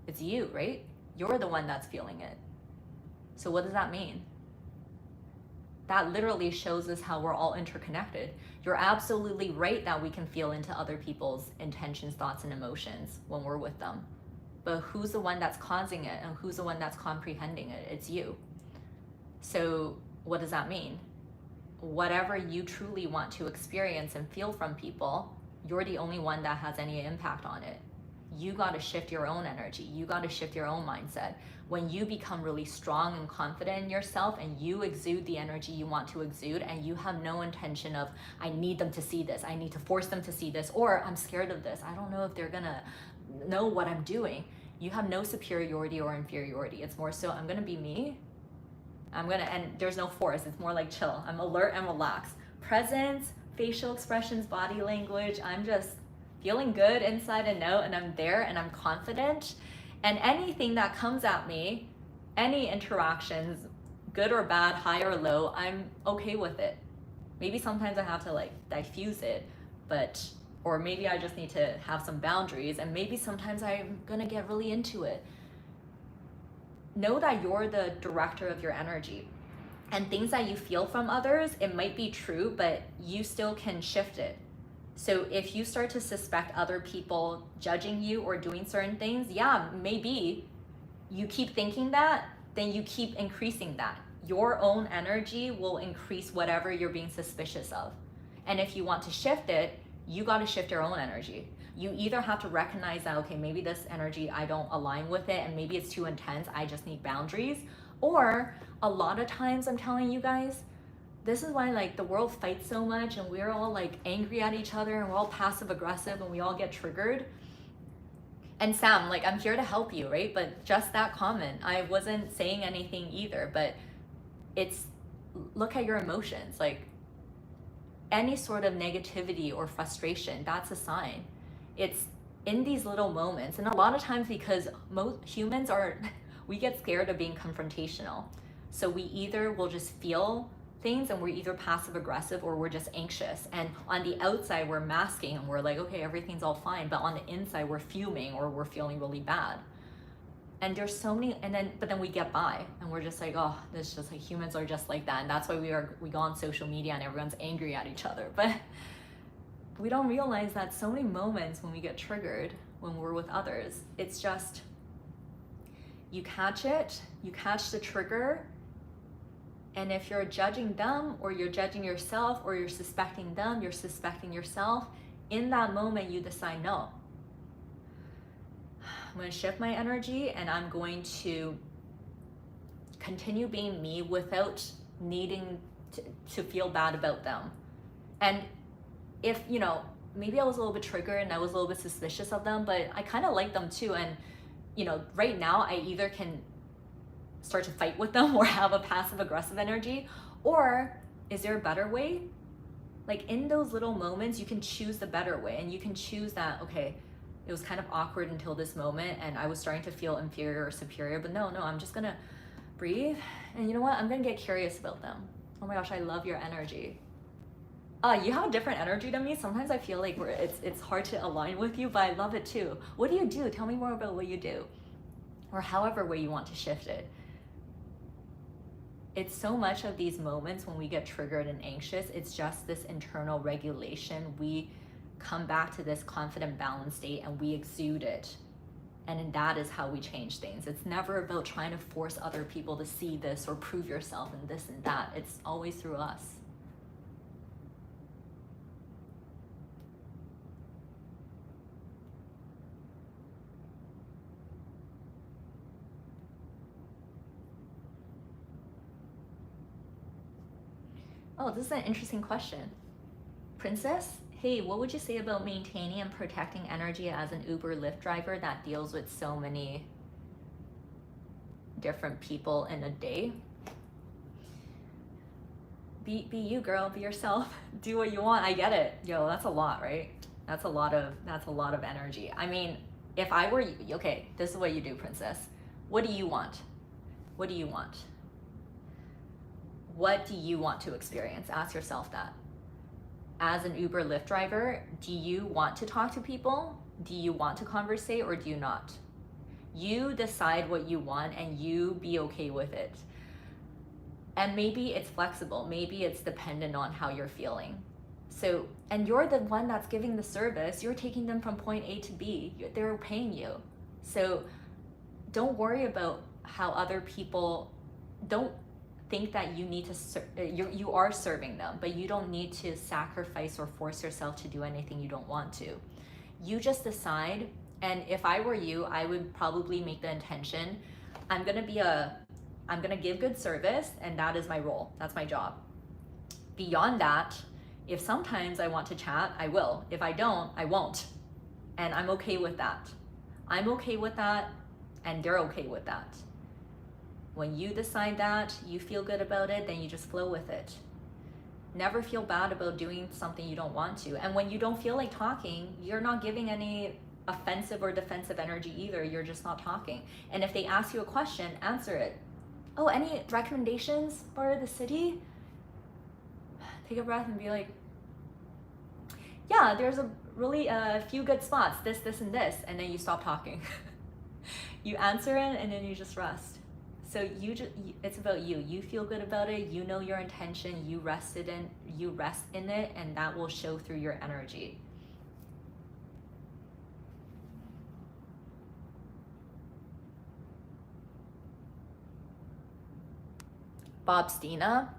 It's you, right? You're the one that's feeling it. So what does that mean? That literally shows us how we're all interconnected. You're absolutely right that we can feel into other people's intentions, thoughts, and emotions when we're with them. But who's the one that's causing it and who's the one that's comprehending it? It's you. So what does that mean? Whatever you truly want to experience and feel from people, you're the only one that has any impact on it. You got to shift your own energy. You got to shift your own mindset. When you become really strong and confident in yourself and you exude the energy you want to exude and you have no intention of, I need them to see this, I need to force them to see this, or I'm scared of this, I don't know if they're gonna know what I'm doing. You have no superiority or inferiority. It's more so, I'm gonna be me. And there's no force. It's more like chill. I'm alert and relaxed. Presence, facial expressions, body language. I'm just feeling good inside and out, and I'm there and I'm confident. And anything that comes at me, any interactions, good or bad, high or low, I'm okay with it. Maybe sometimes I have to like diffuse it, or maybe I just need to have some boundaries, and maybe sometimes I'm gonna get really into it. Know that you're the director of your energy, and things that you feel from others, it might be true, but you still can shift it. So if you start to suspect other people judging you or doing certain things, yeah, maybe you keep thinking that, then you keep increasing that. Your own energy will increase whatever you're being suspicious of. And if you want to shift it, you got to shift your own energy. You either have to recognize that, okay, maybe this energy, I don't align with it, and maybe it's too intense, I just need boundaries. Or a lot of times, I'm telling you guys, This is why like the world fights so much and we're all like angry at each other and we're all passive aggressive and we all get triggered. And Sam, like I'm here to help you, right? But just that comment, I wasn't saying anything either, but it's, look at your emotions. Like any sort of negativity or frustration, that's a sign. It's in these little moments. And a lot of times because most humans are, we get scared of being confrontational. So we either will just feel things and we're either passive aggressive or we're just anxious. And on the outside, we're masking and we're like, okay, everything's all fine. But on the inside, we're fuming or we're feeling really bad. And there's so many, but then we get by and we're just like, oh, this just like humans are just like that. And that's why we go on social media and everyone's angry at each other. But we don't realize that so many moments when we get triggered, when we're with others, it's just, you catch it, you catch the trigger. And if you're judging them or you're judging yourself or you're suspecting them, you're suspecting yourself, in that moment you decide, no, I'm going to shift my energy and I'm going to continue being me without needing to feel bad about them. And if, you know, maybe I was a little bit triggered and I was a little bit suspicious of them, but I kind of like them too. And, you know, right now I either can start to fight with them or have a passive aggressive energy, or is there a better way? Like in those little moments, you can choose the better way and you can choose that, okay, it was kind of awkward until this moment and I was starting to feel inferior or superior, but no, I'm just gonna breathe. And you know what? I'm gonna get curious about them. Oh my gosh, I love your energy. You have a different energy than me. Sometimes I feel like it's hard to align with you, but I love it too. What do you do? Tell me more about what you do, or however way you want to shift it. It's so much of these moments when we get triggered and anxious, it's just this internal regulation. We come back to this confident, balanced state and we exude it. And that is how we change things. It's never about trying to force other people to see this or prove yourself and this and that. It's always through us. Oh, this is an interesting question. Princess, hey, what would you say about maintaining and protecting energy as an Uber Lyft driver that deals with so many different people in a day? Be you, girl, be yourself. Do what you want. I get it. Yo, that's a lot, right? That's a lot of energy. I mean, if I were you, okay, this is what you do, princess. What do you want? What do you want? What do you want to experience? Ask yourself that. As an Uber Lyft driver, do you want to talk to people? Do you want to conversate or do you not? You decide what you want and you be okay with it. And maybe it's flexible. Maybe it's dependent on how you're feeling. So, and you're the one that's giving the service. You're taking them from point A to B. They're paying you. So don't worry about how other people, don't think that you need to, you are serving them, but you don't need to sacrifice or force yourself to do anything you don't want to. You just decide. And if I were you, I would probably make the intention, I'm gonna give good service and that is my role. That's my job. Beyond that, if sometimes I want to chat, I will. If I don't, I won't. And I'm okay with that. I'm okay with that and they're okay with that. When you decide that, you feel good about it, then you just flow with it. Never feel bad about doing something you don't want to. And when you don't feel like talking, you're not giving any offensive or defensive energy either. You're just not talking. And if they ask you a question, answer it. Oh, any recommendations for the city? Take a breath and be like, yeah, there's a really few good spots, this, and this. And then you stop talking. You answer it and then you just rest. So it's about you. You feel good about it. You know your intention. You rest in it, and that will show through your energy. Bob Stina,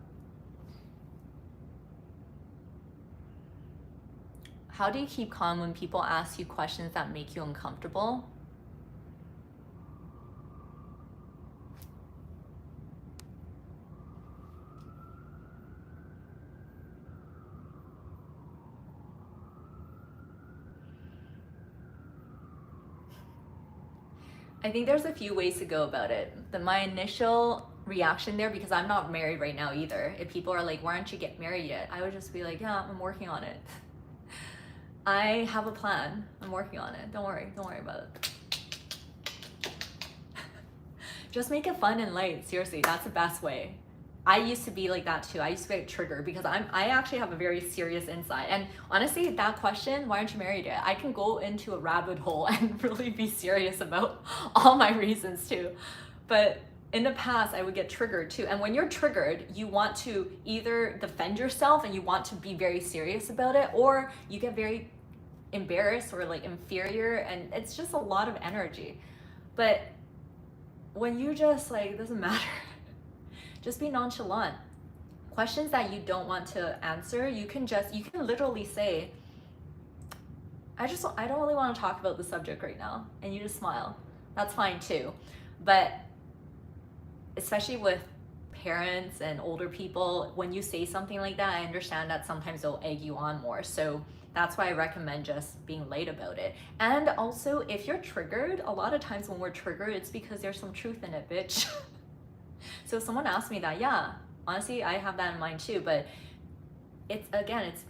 how do you keep calm when people ask you questions that make you uncomfortable? I think there's a few ways to go about it. My initial reaction there, because I'm not married right now either, if people are like, why aren't you get married yet? I would just be like, yeah, I'm working on it. I have a plan. I'm working on it. Don't worry about it. Just make it fun and light. Seriously, that's the best way. I used to be like that too. I used to get triggered because I actually have a very serious insight. And honestly, that question, why aren't you married yet? I can go into a rabbit hole and really be serious about all my reasons too. But in the past, I would get triggered too. And when you're triggered, you want to either defend yourself and you want to be very serious about it, or you get very embarrassed or like inferior, and it's just a lot of energy. But when you just like, it doesn't matter. Just be nonchalant. Questions that you don't want to answer, you can literally say, I don't really want to talk about the subject right now. And you just smile. That's fine too. But especially with parents and older people, when you say something like that, I understand that sometimes they'll egg you on more. So that's why I recommend just being light about it. And also, if you're triggered, a lot of times when we're triggered, it's because there's some truth in it, bitch. So if someone asked me that, yeah, honestly, I have that in mind too, but it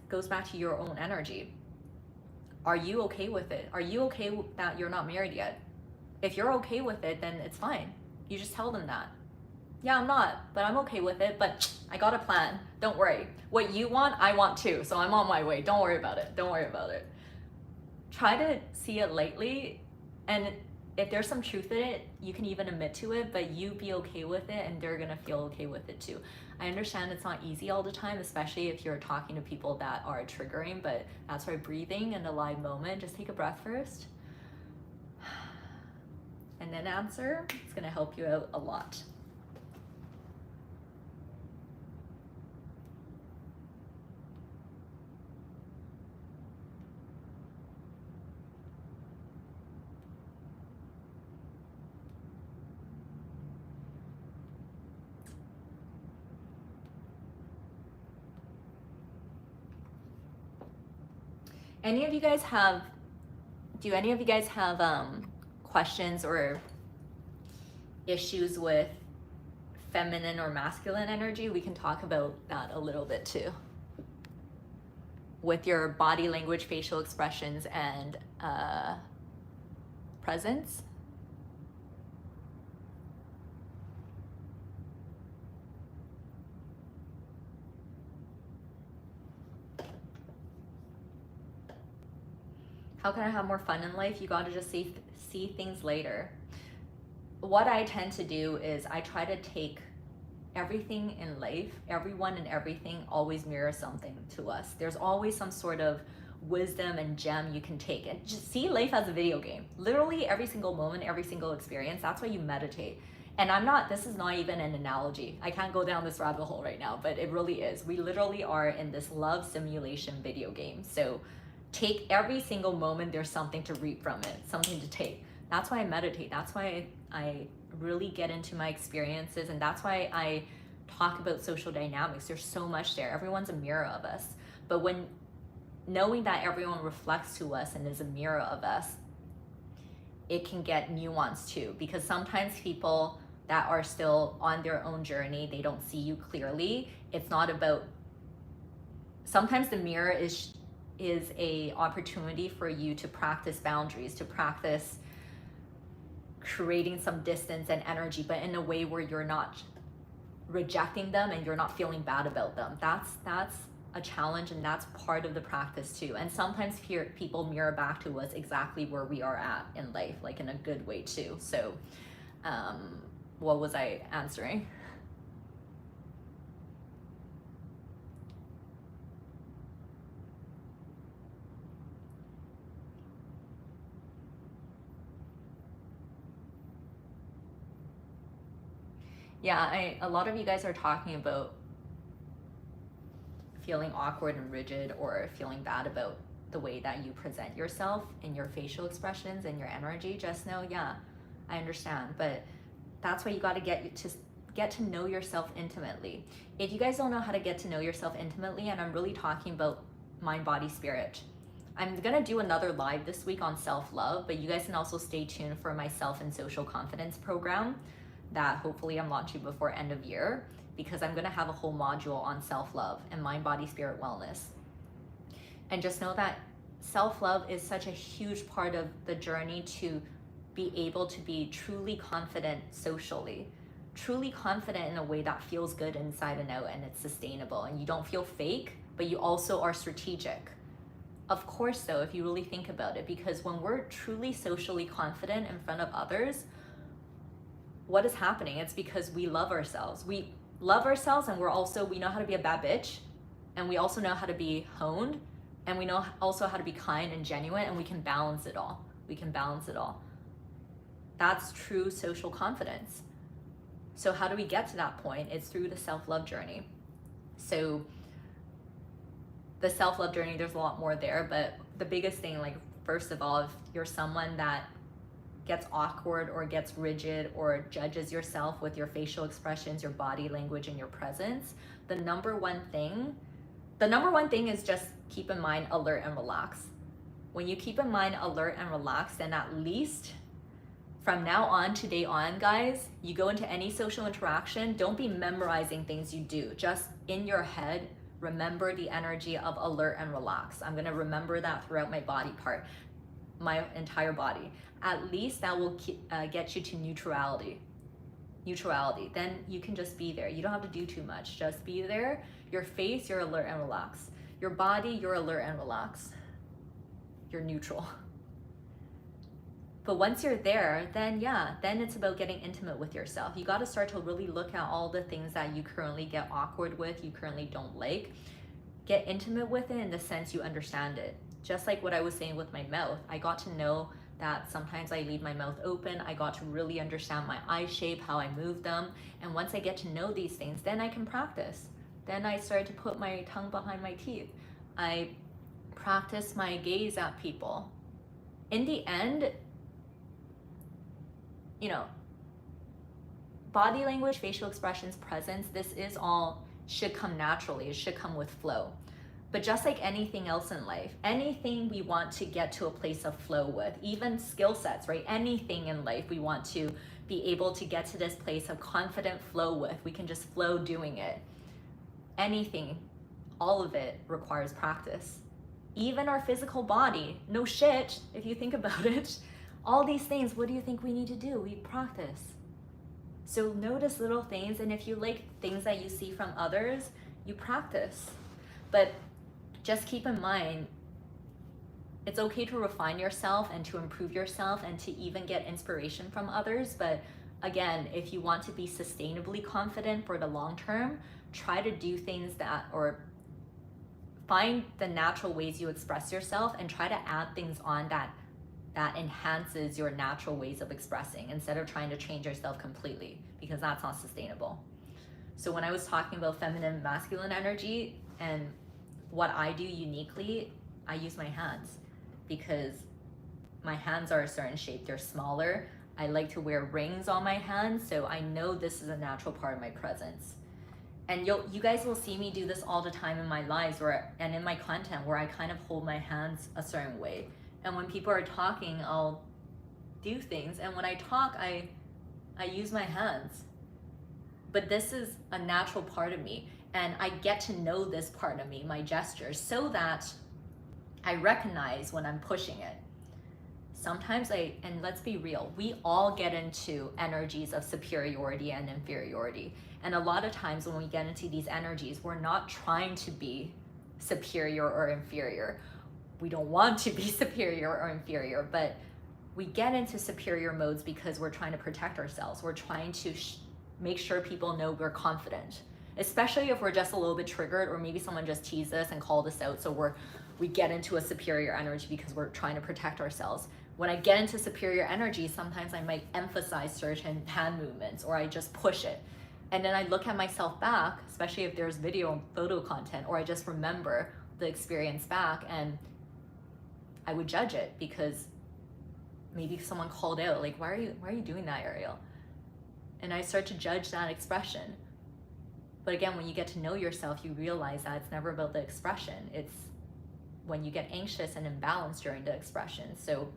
goes back to your own energy. Are you okay with it? Are you okay that you're not married yet? If you're okay with it, then it's fine. You just tell them that. Yeah, I'm not, but I'm okay with it, but I got a plan. Don't worry. What you want, I want too, so I'm on my way. Don't worry about it. Don't worry about it. Try to see it lightly, and if there's some truth in it, you can even admit to it, but you be okay with it and they're gonna feel okay with it too. I understand it's not easy all the time, especially if you're talking to people that are triggering, but that's why breathing in the live moment, just take a breath first and then answer. It's gonna help you out a lot. Do any of you guys have questions or issues with feminine or masculine energy? We can talk about that a little bit too. With your body language, facial expressions, and presence. How can I have more fun in life? You gotta just see things later. What I tend to do is I try to take everything in life, everyone and everything always mirrors something to us. There's always some sort of wisdom and gem you can take, and just see life as a video game. Literally every single moment, every single experience. That's why you meditate. And this is not even an analogy. I can't go down this rabbit hole right now, but it really is. We literally are in this love simulation video game. So take every single moment, there's something to reap from it, something to take. That's why I meditate. That's why I really get into my experiences, and that's why I talk about social dynamics. There's so much there. Everyone's a mirror of us. But when knowing that everyone reflects to us and is a mirror of us, it can get nuanced too, because sometimes people that are still on their own journey, they don't see you clearly. It's not about, sometimes the mirror is a opportunity for you to practice boundaries, to practice creating some distance and energy, but in a way where you're not rejecting them and you're not feeling bad about them. That's a challenge, and that's part of the practice too. And sometimes people mirror back to us exactly where we are at in life, like in a good way too. So what was I answering? Yeah, a lot of you guys are talking about feeling awkward and rigid, or feeling bad about the way that you present yourself in your facial expressions and your energy. Just know, yeah, I understand, but that's why you got to get to know yourself intimately. If you guys don't know how to get to know yourself intimately, and I'm really talking about mind, body, spirit, I'm gonna do another live this week on self-love, but you guys can also stay tuned for my self and social confidence program that hopefully I'm launching before end of year, because I'm gonna have a whole module on self-love and mind, body, spirit wellness. And just know that self-love is such a huge part of the journey to be able to be truly confident socially, truly confident in a way that feels good inside and out, and it's sustainable, and you don't feel fake, but you also are strategic. Of course, though, if you really think about it, because when we're truly socially confident in front of others, what is happening? It's because we love ourselves. We love ourselves, and we know how to be a bad bitch, and we also know how to be honed, and we know also how to be kind and genuine, and we can balance it all. We can balance it all. That's true social confidence. So how do we get to that point? It's through the self-love journey. So the self-love journey, there's a lot more there, but the biggest thing, like, first of all, if you're someone that gets awkward or gets rigid or judges yourself with your facial expressions, your body language, and your presence, the number one thing is just keep in mind alert and relax. When you keep in mind alert and relax, then at least from now on, today on, guys, you go into any social interaction, don't be memorizing things you do. Just in your head, remember the energy of alert and relax. I'm gonna remember that throughout my body part, my entire body. At least that will get you to neutrality. Then you can just be there. You don't have to do too much. Just be there. Your face, you're alert and relax. Your body, you're alert and relax. You're neutral. But once you're there, then it's about getting intimate with yourself. You got to start to really look at all the things that you currently get awkward with, you currently don't like. Get intimate with it in the sense you understand it. Just like what I was saying with my mouth, I got to know that sometimes I leave my mouth open. I got to really understand my eye shape, how I move them. And once I get to know these things, then I can practice. Then I started to put my tongue behind my teeth. I practice my gaze at people. In the end, body language, facial expressions, presence, this is all should come naturally. It should come with flow. But just like anything else in life, anything we want to get to a place of flow with, even skill sets, right? Anything in life we want to be able to get to this place of confident flow with. We can just flow doing it. Anything, all of it requires practice. Even our physical body, no shit, if you think about it. All these things, what do you think we need to do? We practice. So notice little things, and if you like things that you see from others, you practice. But just keep in mind, it's okay to refine yourself and to improve yourself and to even get inspiration from others. But again, if you want to be sustainably confident for the long term, try to do things or find the natural ways you express yourself and try to add things on that enhances your natural ways of expressing instead of trying to change yourself completely, because that's not sustainable. So when I was talking about feminine and masculine energy and what I do uniquely, I use my hands because my hands are a certain shape. They're smaller. I like to wear rings on my hands, so I know this is a natural part of my presence. And you guys will see me do this all the time in my lives and in my content where I kind of hold my hands a certain way. And when people are talking, I'll do things. And when I talk, I use my hands. But this is a natural part of me. And I get to know this part of me, my gestures, so that I recognize when I'm pushing it. Sometimes and let's be real, we all get into energies of superiority and inferiority. And a lot of times when we get into these energies, we're not trying to be superior or inferior. We don't want to be superior or inferior, but we get into superior modes because we're trying to protect ourselves. We're trying to make sure people know we're confident, especially if we're just a little bit triggered, or maybe someone just teased us and called us out. So we get into a superior energy because we're trying to protect ourselves. When I get into superior energy, sometimes I might emphasize certain hand movements, or I just push it. And then I look at myself back, especially if there's video and photo content, or I just remember the experience back, and I would judge it because maybe someone called out, like, why are you doing that, Ariel? And I start to judge that expression. But again, when you get to know yourself, you realize that it's never about the expression. It's when you get anxious and imbalanced during the expression. So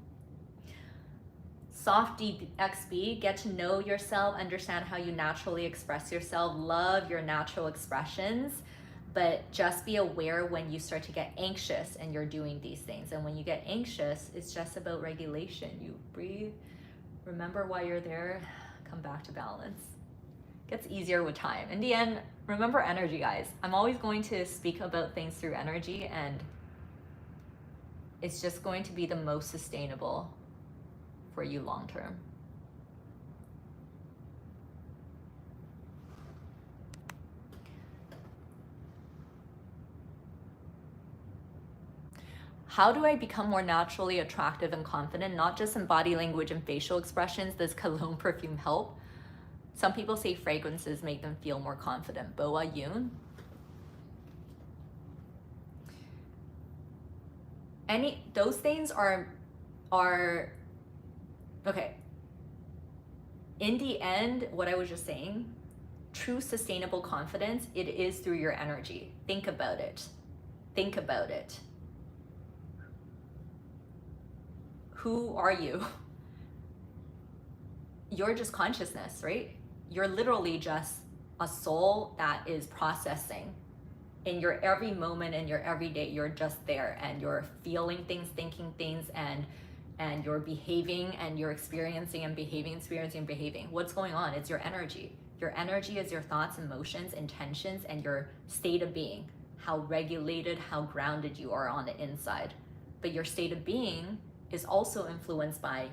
soft DXB, get to know yourself, understand how you naturally express yourself, love your natural expressions, but just be aware when you start to get anxious and you're doing these things. And when you get anxious, it's just about regulation. You breathe, remember why you're there, come back to balance. Gets easier with time. In the end, remember energy, guys. I'm always going to speak about things through energy, and it's just going to be the most sustainable for you long term. How do I become more naturally attractive and confident, not just in body language and facial expressions? Does cologne perfume help? Some people say fragrances make them feel more confident. Boa Yoon? Those things are okay. In the end, what I was just saying, true sustainable confidence, it is through your energy. Think about it. Think about it. Who are you? You're just consciousness, right? You're literally just a soul that is processing. In your every moment, in your everyday, you're just there, and you're feeling things, thinking things, and you're behaving, and you're experiencing and behaving, What's going on? It's your energy. Your energy is your thoughts, emotions, intentions, and your state of being. How regulated, how grounded you are on the inside. But your state of being is also influenced by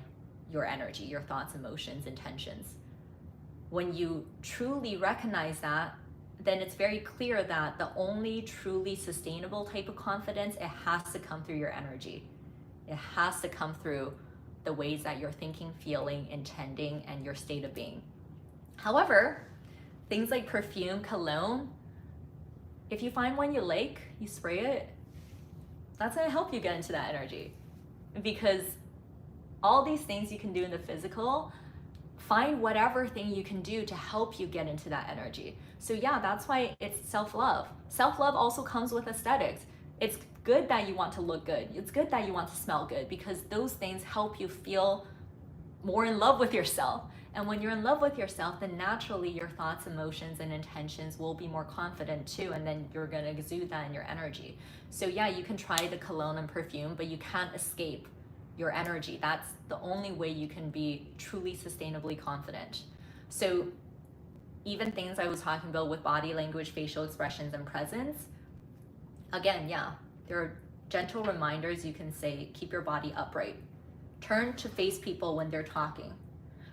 your energy, your thoughts, emotions, intentions. When you truly recognize that, then it's very clear that the only truly sustainable type of confidence, it has to come through your energy. It has to come through the ways that you're thinking, feeling, intending, and your state of being. However, things like perfume, cologne, if you find one you like, you spray it, that's gonna help you get into that energy. Because all these things you can do in the physical, find whatever thing you can do to help you get into that energy. So yeah, that's why it's self-love. Self-love also comes with aesthetics. It's good that you want to look good. It's good that you want to smell good, because those things help you feel more in love with yourself. And when you're in love with yourself, then naturally your thoughts, emotions, and intentions will be more confident too, and then you're gonna exude that in your energy. So yeah, you can try the cologne and perfume, but you can't escape your energy. That's the only way you can be truly sustainably confident. So even things I was talking about with body language, facial expressions, and presence, again, yeah, there are gentle reminders you can say. Keep your body upright. Turn to face people when they're talking.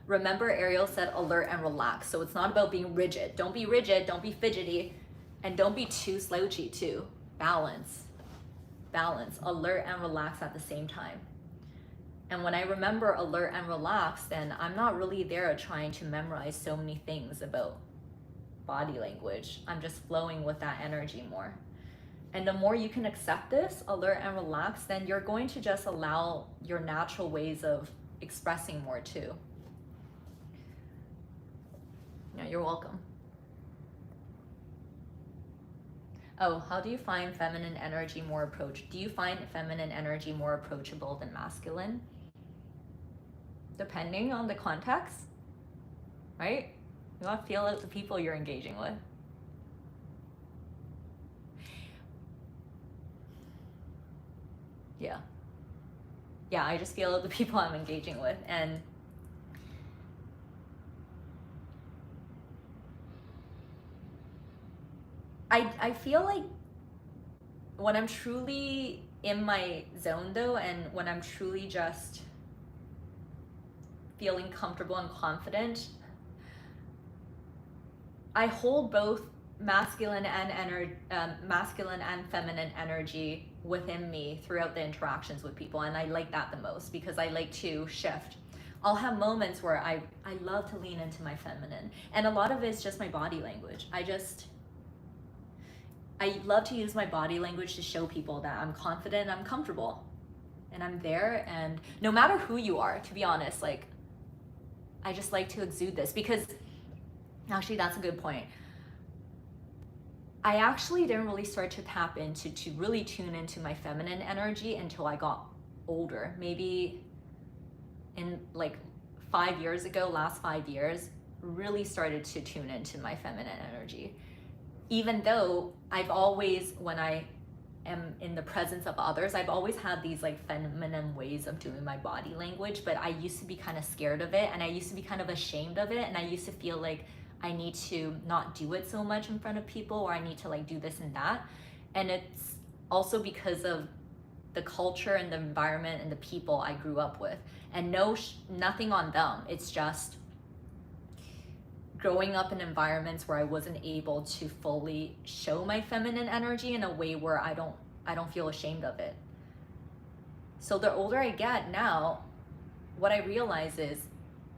Remember, Ariel said alert and relax. So it's not about being rigid. Don't be rigid, don't be fidgety, and don't be too slouchy too. Balance, alert and relax at the same time. And when I remember alert and relax, then I'm not really there trying to memorize so many things about body language. I'm just flowing with that energy more. And the more you can accept this, alert and relax, then you're going to just allow your natural ways of expressing more too. Yeah, you're welcome. Oh, how do you find feminine energy more Do you find feminine energy more approachable than masculine? Depending on the context, right? You want to feel out the people you're engaging with. Yeah. Yeah, I just feel out the people I'm engaging with. And I feel like when I'm truly in my zone though, and when I'm truly just feeling comfortable and confident, I hold both masculine and feminine energy within me throughout the interactions with people, and I like that the most because I like to shift. I'll have moments where I love to lean into my feminine, and a lot of it's just my body language. I love to use my body language to show people that I'm confident, I'm comfortable, and I'm there. And no matter who you are, to be honest, like, I just like to exude this because, actually, that's a good point. I actually didn't really start to tap into, to really tune into my feminine energy until I got older. Maybe in like 5 years ago, last 5 years, really started to tune into my feminine energy. Even though I've always, when I am in the presence of others, I've always had these like feminine ways of doing my body language, but I used to be kind of scared of it, and I used to be kind of ashamed of it, and I used to feel like I need to not do it so much in front of people, or I need to like do this and that. And it's also because of the culture and the environment and the people I grew up with. And nothing on them. It's just growing up in environments where I wasn't able to fully show my feminine energy in a way where I don't feel ashamed of it. So the older I get now, what I realize is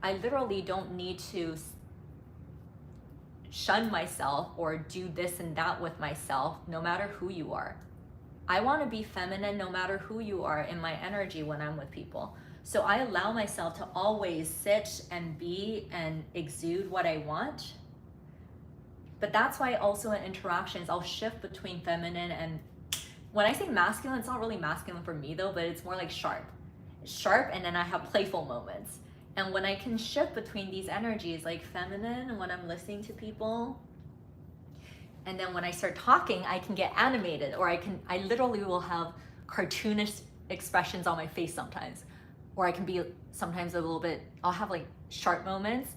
I literally don't need to shun myself or do this and that with myself, no matter who you are. I want to be feminine no matter who you are in my energy when I'm with people. So I allow myself to always sit and be and exude what I want. But that's why also in interactions, I'll shift between feminine and, when I say masculine, it's not really masculine for me though, but it's more like sharp. Sharp, and then I have playful moments. And when I can shift between these energies, like feminine, and when I'm listening to people, and then when I start talking, I can get animated, or I literally will have cartoonish expressions on my face sometimes. Or I can be sometimes a little bit, I'll have like sharp moments.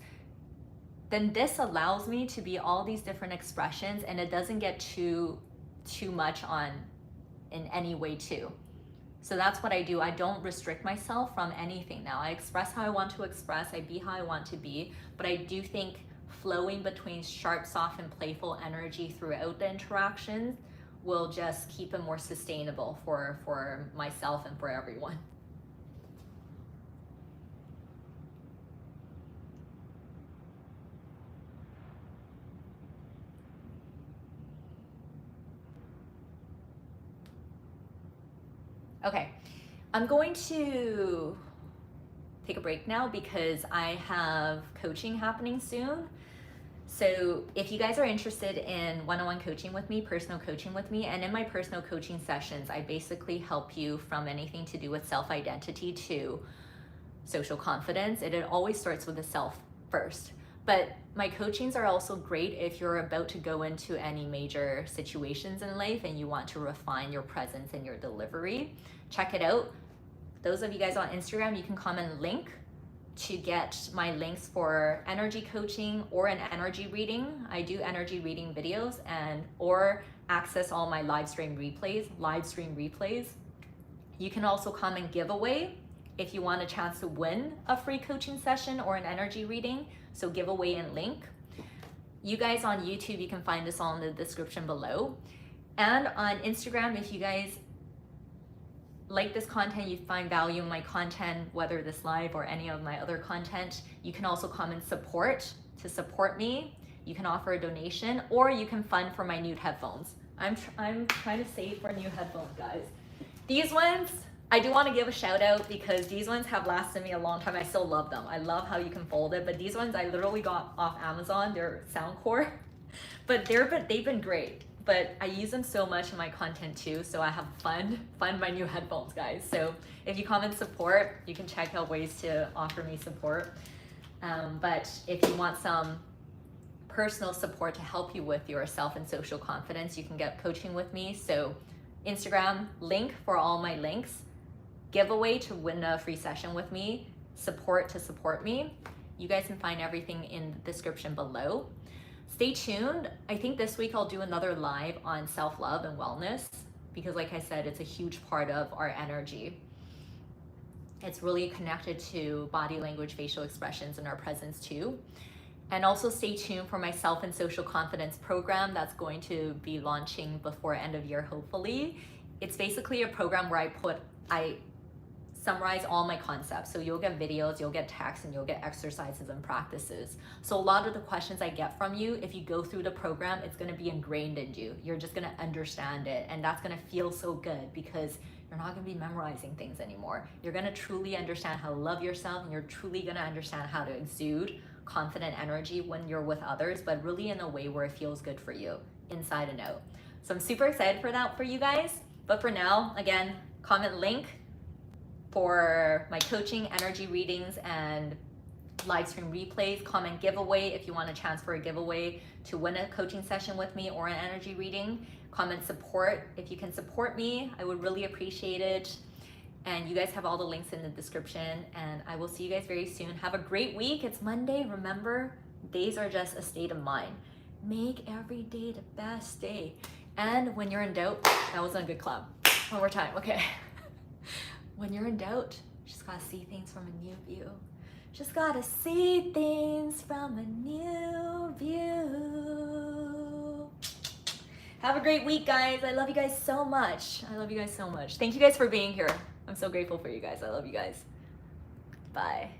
Then this allows me to be all these different expressions, and it doesn't get too much on in any way too. So that's what I do. I don't restrict myself from anything now. I express how I want to express, I be how I want to be, but I do think flowing between sharp, soft, and playful energy throughout the interactions will just keep it more sustainable for myself and for everyone. Okay, I'm going to take a break now because I have coaching happening soon. So if you guys are interested in one-on-one coaching with me, personal coaching with me, and in my personal coaching sessions, I basically help you from anything to do with self-identity to social confidence. It always starts with the self first. But my coachings are also great if you're about to go into any major situations in life and you want to refine your presence and your delivery. Check it out. Those of you guys on Instagram, you can comment link to get my links for energy coaching or an energy reading. I do energy reading videos, and or access all my live stream replays. You can also comment giveaway if you want a chance to win a free coaching session or an energy reading. So giveaway and link. You guys on YouTube, you can find this all in the description below. And on Instagram, if you guys like this content, you find value in my content, whether this live or any of my other content, you can also comment support to support me. You can offer a donation, or you can fund for my new headphones. I'm trying to save for new headphones, guys. These ones, I do want to give a shout out because these ones have lasted me a long time. I still love them. I love how you can fold it, but these ones I literally got off Amazon. They're Soundcore, but they've been great. But I use them so much in my content too, so I have fun my new headphones, guys. So if you comment support, you can check out ways to offer me support. But if you want some personal support to help you with your self and social confidence, you can get coaching with me. So Instagram, link for all my links, giveaway to win a free session with me, support to support me. You guys can find everything in the description below. Stay tuned. I think this week I'll do another live on self-love and wellness because, like I said, it's a huge part of our energy. It's really connected to body language, facial expressions, and our presence too. And also stay tuned for my self and social confidence program that's going to be launching before end of year, hopefully. It's basically a program where I summarize all my concepts. So you'll get videos, you'll get texts, and you'll get exercises and practices. So a lot of the questions I get from you, if you go through the program, it's gonna be ingrained in you. You're just gonna understand it, and that's gonna feel so good because you're not gonna be memorizing things anymore. You're gonna truly understand how to love yourself, and you're truly gonna understand how to exude confident energy when you're with others, but really in a way where it feels good for you. inside and out. So I'm super excited for that for you guys. But for now, again, comment link for my coaching, energy readings, and live stream replays. Comment giveaway if you want a chance for a giveaway to win a coaching session with me or an energy reading. Comment support. If you can support me, I would really appreciate it. And you guys have all the links in the description, and I will see you guys very soon. Have a great week. It's Monday. Remember, days are just a state of mind. Make every day the best day. And when you're in doubt, that was a good clap. One more time, okay. When you're in doubt, you just gotta see things from a new view. Just gotta see things from a new view. Have a great week, guys. I love you guys so much. I love you guys so much. Thank you guys for being here. I'm so grateful for you guys. I love you guys. Bye.